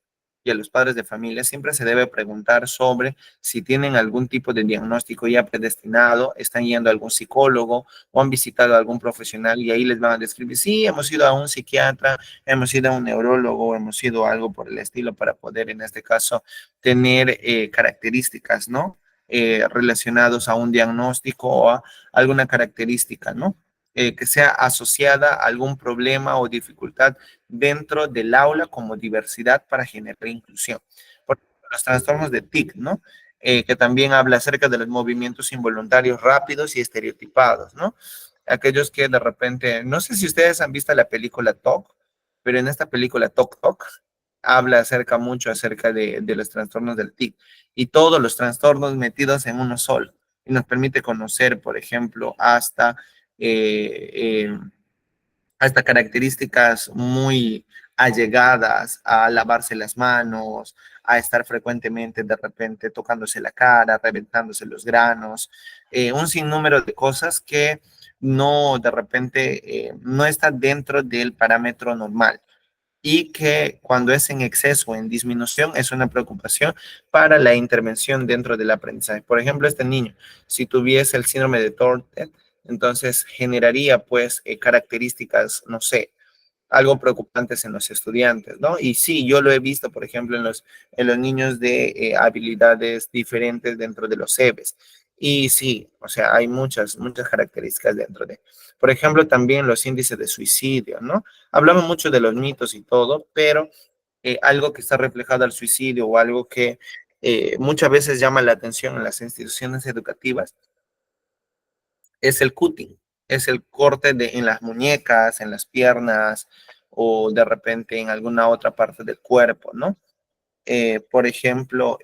y a los padres de familia, siempre se debe preguntar sobre si tienen algún tipo de diagnóstico ya predestinado, están yendo a algún psicólogo o han visitado a algún profesional y ahí les van a describir, sí, hemos ido a un psiquiatra, hemos ido a un neurólogo, hemos ido a algo por el estilo para poder, en este caso, tener características, ¿no? Relacionados a un diagnóstico o a alguna característica, ¿no? Que sea asociada a algún problema o dificultad dentro del aula como diversidad para generar inclusión. Por ejemplo, los trastornos de TIC, ¿no? Que también habla acerca de los movimientos involuntarios rápidos y estereotipados, ¿no? Aquellos que de repente, no sé si ustedes han visto la película Talk, pero en esta película Talk Talk habla mucho acerca de los trastornos del TIC y todos los trastornos metidos en uno solo. Y nos permite conocer, por ejemplo, hasta características muy allegadas a lavarse las manos, a estar frecuentemente de repente tocándose la cara, reventándose los granos, un sinnúmero de cosas que no de repente no está dentro del parámetro normal y que cuando es en exceso o en disminución es una preocupación para la intervención dentro del aprendizaje. Por ejemplo, este niño, si tuviese el síndrome de Tourette, entonces generaría pues características, no sé, algo preocupantes en los estudiantes, ¿no? Y sí, yo lo he visto, por ejemplo, en los niños de habilidades diferentes dentro de los CEBES. Y sí, o sea, hay muchas características dentro de. Por ejemplo, también los índices de suicidio, ¿no? Hablamos mucho de los mitos y todo, pero algo que está reflejado al suicidio o algo que muchas veces llama la atención en las instituciones educativas es el cutting, es el corte en las muñecas, en las piernas o de repente en alguna otra parte del cuerpo, ¿no? Por ejemplo,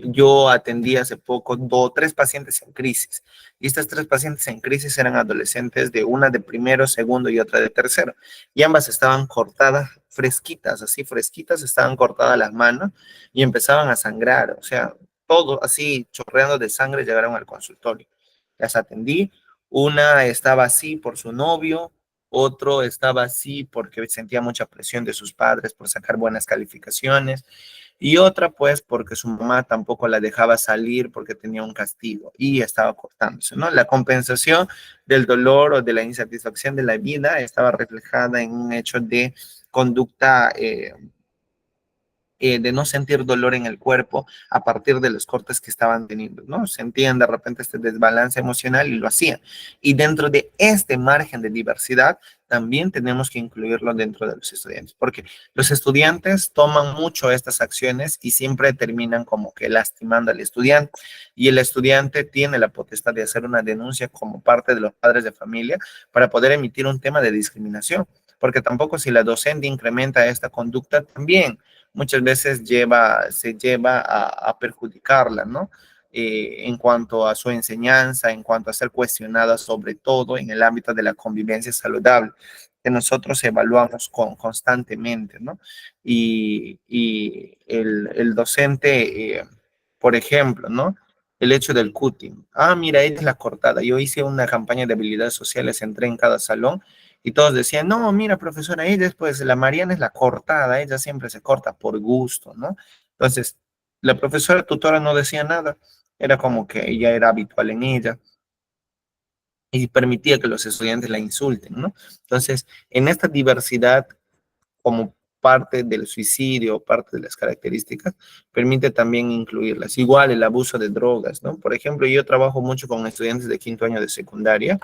yo atendí hace poco tres pacientes en crisis. Y estas tres pacientes en crisis eran adolescentes, de una de primero, segundo y otra de tercero. Y ambas estaban cortadas, fresquitas, así fresquitas, estaban cortadas las manos y empezaban a sangrar. O sea, todo así chorreando de sangre llegaron al consultorio. Las atendí. Una estaba así por su novio, otro estaba así porque sentía mucha presión de sus padres por sacar buenas calificaciones, y otra pues porque su mamá tampoco la dejaba salir porque tenía un castigo y estaba cortándose, ¿no? La compensación del dolor o de la insatisfacción de la vida estaba reflejada en un hecho de conducta, de no sentir dolor en el cuerpo a partir de los cortes que estaban teniendo, ¿no? Sentían de repente este desbalance emocional y lo hacían. Y dentro de este margen de diversidad, también tenemos que incluirlo dentro de los estudiantes, porque los estudiantes toman mucho estas acciones y siempre terminan como que lastimando al estudiante, y el estudiante tiene la potestad de hacer una denuncia como parte de los padres de familia para poder emitir un tema de discriminación, porque tampoco si la docente incrementa esta conducta, también muchas veces se lleva a perjudicarla, ¿no? En cuanto a su enseñanza, en cuanto a ser cuestionada, sobre todo en el ámbito de la convivencia saludable, que nosotros evaluamos constantemente, ¿no? Y el docente, por ejemplo, ¿no? El hecho del cutting. Ah, mira, ella es la cortada. Yo hice una campaña de habilidades sociales, entré en cada salón y todos decían, no, mira, profesora, ella es pues, la Mariana es la cortada, ella siempre se corta por gusto, ¿no? Entonces, la profesora tutora no decía nada, era como que ella era habitual en ella y permitía que los estudiantes la insulten, ¿no? Entonces, en esta diversidad, como parte del suicidio, parte de las características, permite también incluirlas. Igual el abuso de drogas, ¿no? Por ejemplo, yo trabajo mucho con estudiantes de quinto año de secundaria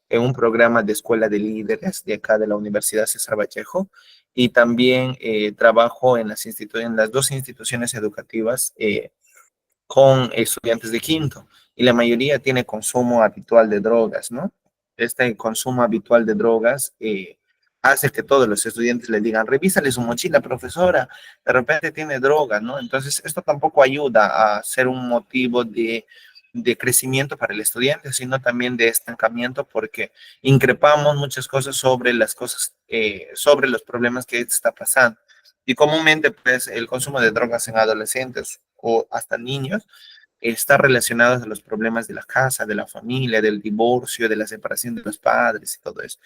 en un programa de escuela de líderes de acá de la Universidad César Vallejo, y también trabajo en en las dos instituciones educativas con estudiantes de quinto, y la mayoría tiene consumo habitual de drogas, ¿no? Este consumo habitual de drogas hace que todos los estudiantes le digan, revísale su mochila, profesora, de repente tiene droga, ¿no? Entonces, esto tampoco ayuda a ser un motivo de crecimiento para el estudiante, sino también de estancamiento, porque increpamos muchas cosas sobre las cosas, sobre los problemas que está pasando. Y comúnmente, pues, el consumo de drogas en adolescentes o hasta niños está relacionado a los problemas de la casa, de la familia, del divorcio, de la separación de los padres y todo eso.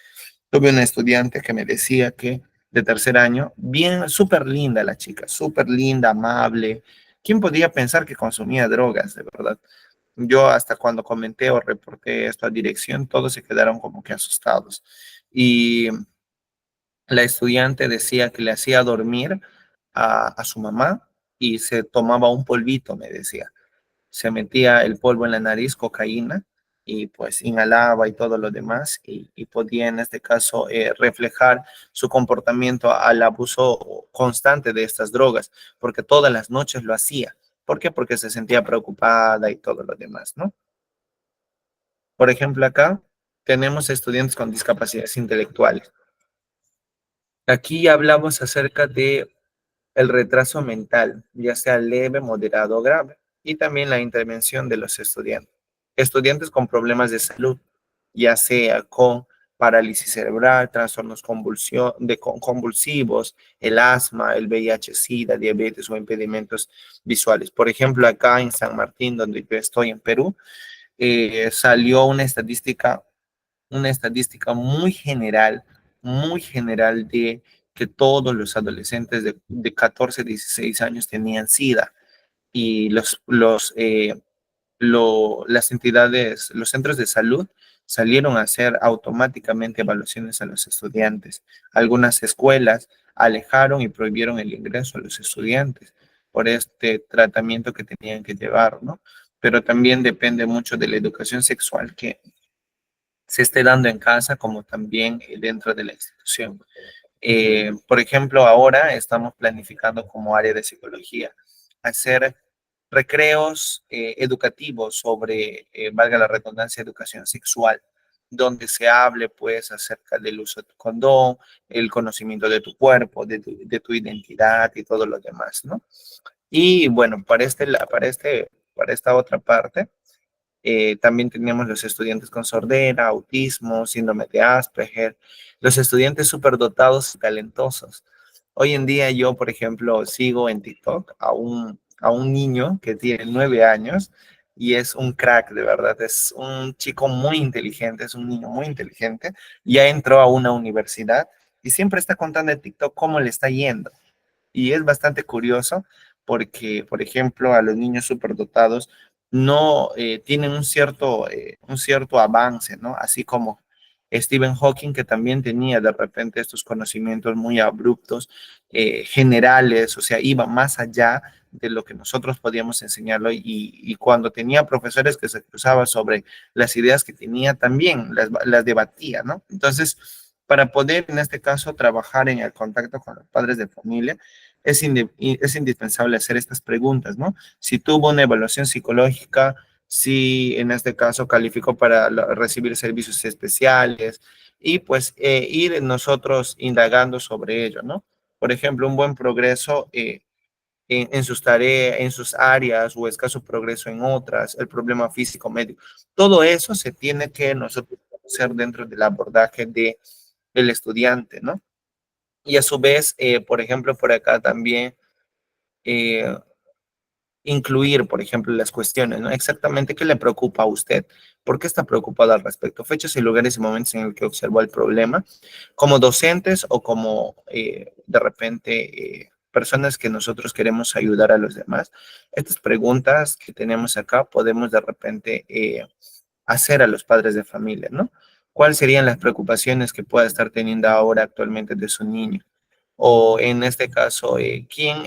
Tuve una estudiante que me decía que de tercer año, bien, súper linda la chica, súper linda, amable. ¿Quién podía pensar que consumía drogas, de verdad? Yo hasta cuando comenté o reporté esto a dirección, todos se quedaron como que asustados. Y la estudiante decía que le hacía dormir a su mamá y se tomaba un polvito, me decía. Se metía el polvo en la nariz, cocaína, y pues inhalaba y todo lo demás, y podía en este caso reflejar su comportamiento al abuso constante de estas drogas, porque todas las noches lo hacía. ¿Por qué? Porque se sentía preocupada y todo lo demás, ¿no? Por ejemplo, acá tenemos estudiantes con discapacidades intelectuales. Aquí hablamos acerca de el retraso mental, ya sea leve, moderado o grave, y también la intervención de los estudiantes. Estudiantes con problemas de salud, ya sea con parálisis cerebral, trastornos convulsivos, el asma, el VIH, SIDA, diabetes o impedimentos visuales. Por ejemplo, acá en San Martín, donde yo estoy en Perú, salió una estadística muy general de que todos los adolescentes de 14 a 16 años tenían SIDA, y las entidades, los centros de salud salieron a hacer automáticamente evaluaciones a los estudiantes. Algunas escuelas alejaron y prohibieron el ingreso a los estudiantes por este tratamiento que tenían que llevar, ¿no? Pero también depende mucho de la educación sexual que se esté dando en casa como también dentro de la institución. Por ejemplo, ahora estamos planificando como área de psicología hacer recreos educativos sobre, valga la redundancia, educación sexual, donde se hable pues acerca del uso de condón, el conocimiento de tu cuerpo, de tu identidad y todo lo demás, ¿no? Y bueno, para esta otra parte, también teníamos los estudiantes con sordera, autismo, síndrome de Asperger, los estudiantes superdotados y talentosos. Hoy en día yo, por ejemplo, sigo en TikTok a un niño que tiene 9 años y es un crack, de verdad, es un chico muy inteligente, es un niño muy inteligente, ya entró a una universidad y siempre está contando en TikTok cómo le está yendo. Y es bastante curioso porque, por ejemplo, a los niños superdotados no tienen un cierto avance, ¿no? Así como Stephen Hawking, que también tenía de repente estos conocimientos muy abruptos, generales, o sea, iba más allá de lo que nosotros podíamos enseñarlo y cuando tenía profesores que se cruzaban sobre las ideas que tenía, también las debatía, ¿no? Entonces, para poder, en este caso, trabajar en el contacto con los padres de familia, es indispensable hacer estas preguntas, ¿no? Si tuvo una evaluación psicológica, si en este caso calificó para recibir servicios especiales y pues ir nosotros indagando sobre ello, ¿no? Por ejemplo, un buen progreso en sus tareas, en sus áreas o escaso progreso en otras, el problema físico médico. Todo eso se tiene que nosotros hacer dentro del abordaje del estudiante, ¿no? Y a su vez, por ejemplo, por acá también eh, incluir, por ejemplo, las cuestiones, ¿no? Exactamente qué le preocupa a usted, por qué está preocupado al respecto, fechas y lugares y momentos en el que observó el problema, como docentes o como de repente personas que nosotros queremos ayudar a los demás. Estas preguntas que tenemos acá podemos de repente hacer a los padres de familia, ¿no? ¿Cuáles serían las preocupaciones que pueda estar teniendo ahora actualmente de su niño? O en este caso, ¿quién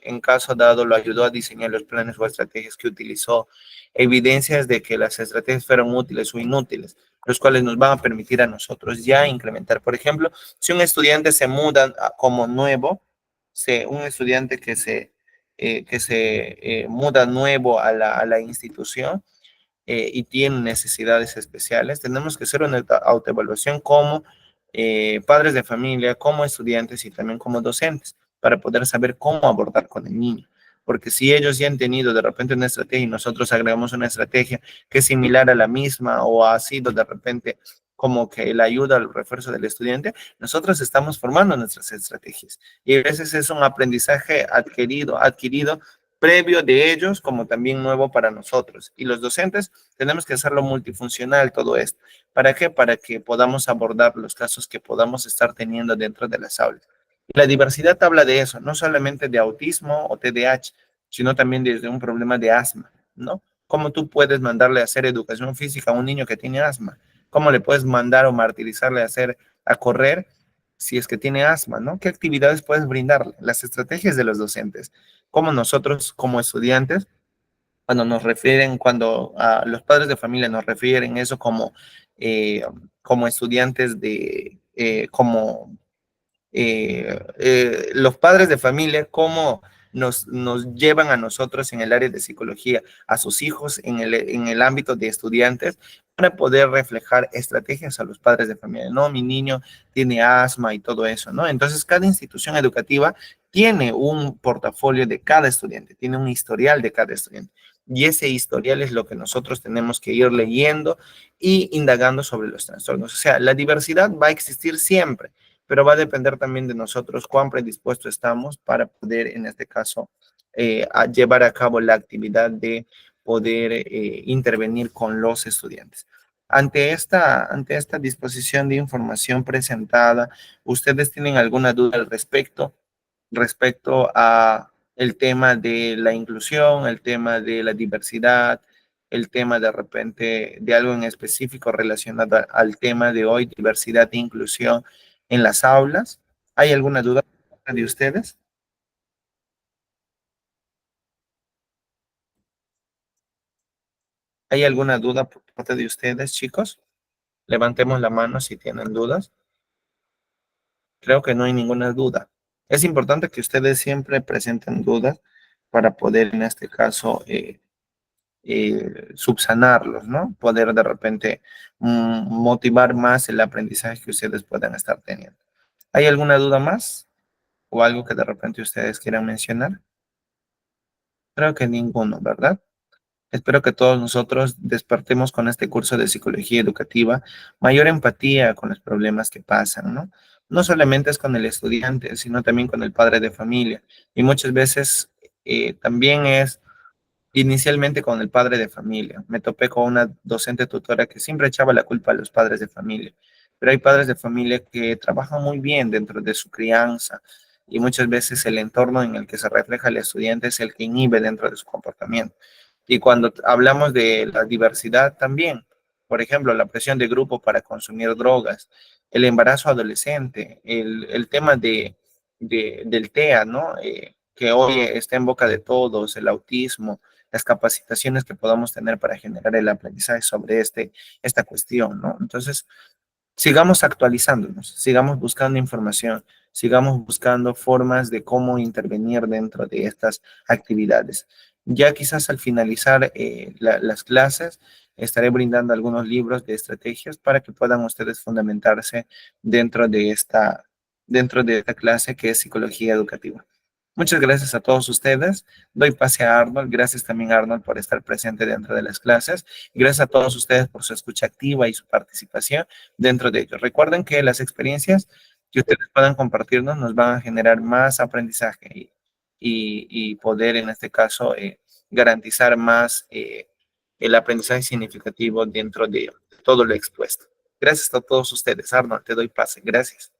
en caso dado lo ayudó a diseñar los planes o estrategias que utilizó? Evidencias de que las estrategias fueron útiles o inútiles, los cuales nos van a permitir a nosotros ya incrementar. Por ejemplo, si un estudiante se muda como nuevo, un estudiante que se muda nuevo a a la institución, y tienen necesidades especiales, tenemos que hacer una autoevaluación como padres de familia, como estudiantes y también como docentes para poder saber cómo abordar con el niño. Porque si ellos ya han tenido de repente una estrategia y nosotros agregamos una estrategia que es similar a la misma o ha sido de repente como que la ayuda al refuerzo del estudiante, nosotros estamos formando nuestras estrategias. Y a veces es un aprendizaje adquirido previo de ellos como también nuevo para nosotros. Y los docentes tenemos que hacerlo multifuncional todo esto. ¿Para qué? Para que podamos abordar los casos que podamos estar teniendo dentro de las aulas. Y la diversidad habla de eso, no solamente de autismo o TDAH, sino también desde un problema de asma, ¿no? ¿Cómo tú puedes mandarle a hacer educación física a un niño que tiene asma? ¿Cómo le puedes mandar o martirizarle a correr si es que tiene asma, ¿no? ¿Qué actividades puedes brindarle? Las estrategias de los docentes. Cómo nosotros como estudiantes cuando a los padres de familia nos refieren eso como estudiantes los padres de familia, cómo nos llevan a nosotros en el área de psicología, a sus hijos en el ámbito de estudiantes, para poder reflejar estrategias a los padres de familia. No, mi niño tiene asma y todo eso, ¿no? Entonces, cada institución educativa tiene un portafolio de cada estudiante, tiene un historial de cada estudiante. Y ese historial es lo que nosotros tenemos que ir leyendo y indagando sobre los trastornos. O sea, la diversidad va a existir siempre, pero va a depender también de nosotros cuán predispuestos estamos para poder, en este caso, llevar a cabo la actividad de poder intervenir con los estudiantes. Ante esta disposición de información presentada, ¿ustedes tienen alguna duda al respecto a el tema de la inclusión, el tema de la diversidad, el tema de repente de algo en específico relacionado al tema de hoy, diversidad e inclusión en las aulas? ¿Hay alguna duda de ustedes? ¿Hay alguna duda por parte de ustedes, chicos? Levantemos la mano si tienen dudas. Creo que no hay ninguna duda. Es importante que ustedes siempre presenten dudas para poder, en este caso, subsanarlos, ¿no? Poder de repente motivar más el aprendizaje que ustedes puedan estar teniendo. ¿Hay alguna duda más o algo que de repente ustedes quieran mencionar? Creo que ninguno, ¿verdad? Espero que todos nosotros despertemos con este curso de psicología educativa mayor empatía con los problemas que pasan, ¿no? No solamente es con el estudiante, sino también con el padre de familia. Y muchas veces también es inicialmente con el padre de familia. Me topé con una docente tutora que siempre echaba la culpa a los padres de familia, pero hay padres de familia que trabajan muy bien dentro de su crianza y muchas veces el entorno en el que se refleja el estudiante es el que inhibe dentro de su comportamiento. Y cuando hablamos de la diversidad también, por ejemplo, la presión de grupo para consumir drogas, el embarazo adolescente, el tema del TEA, ¿no? Que hoy está en boca de todos, el autismo, las capacitaciones que podamos tener para generar el aprendizaje sobre esta cuestión, ¿no? Entonces, sigamos actualizándonos, sigamos buscando información, sigamos buscando formas de cómo intervenir dentro de estas actividades. Ya quizás al finalizar las clases, estaré brindando algunos libros de estrategias para que puedan ustedes fundamentarse dentro dentro de esta clase que es psicología educativa. Muchas gracias a todos ustedes. Doy pase a Arnold. Gracias también, Arnold, por estar presente dentro de las clases. Gracias a todos ustedes por su escucha activa y su participación dentro de ellos. Recuerden que las experiencias que ustedes puedan compartirnos nos van a generar más aprendizaje y poder, en este caso, garantizar más el aprendizaje significativo dentro de todo lo expuesto. Gracias a todos ustedes. Arnold, te doy pase. Gracias.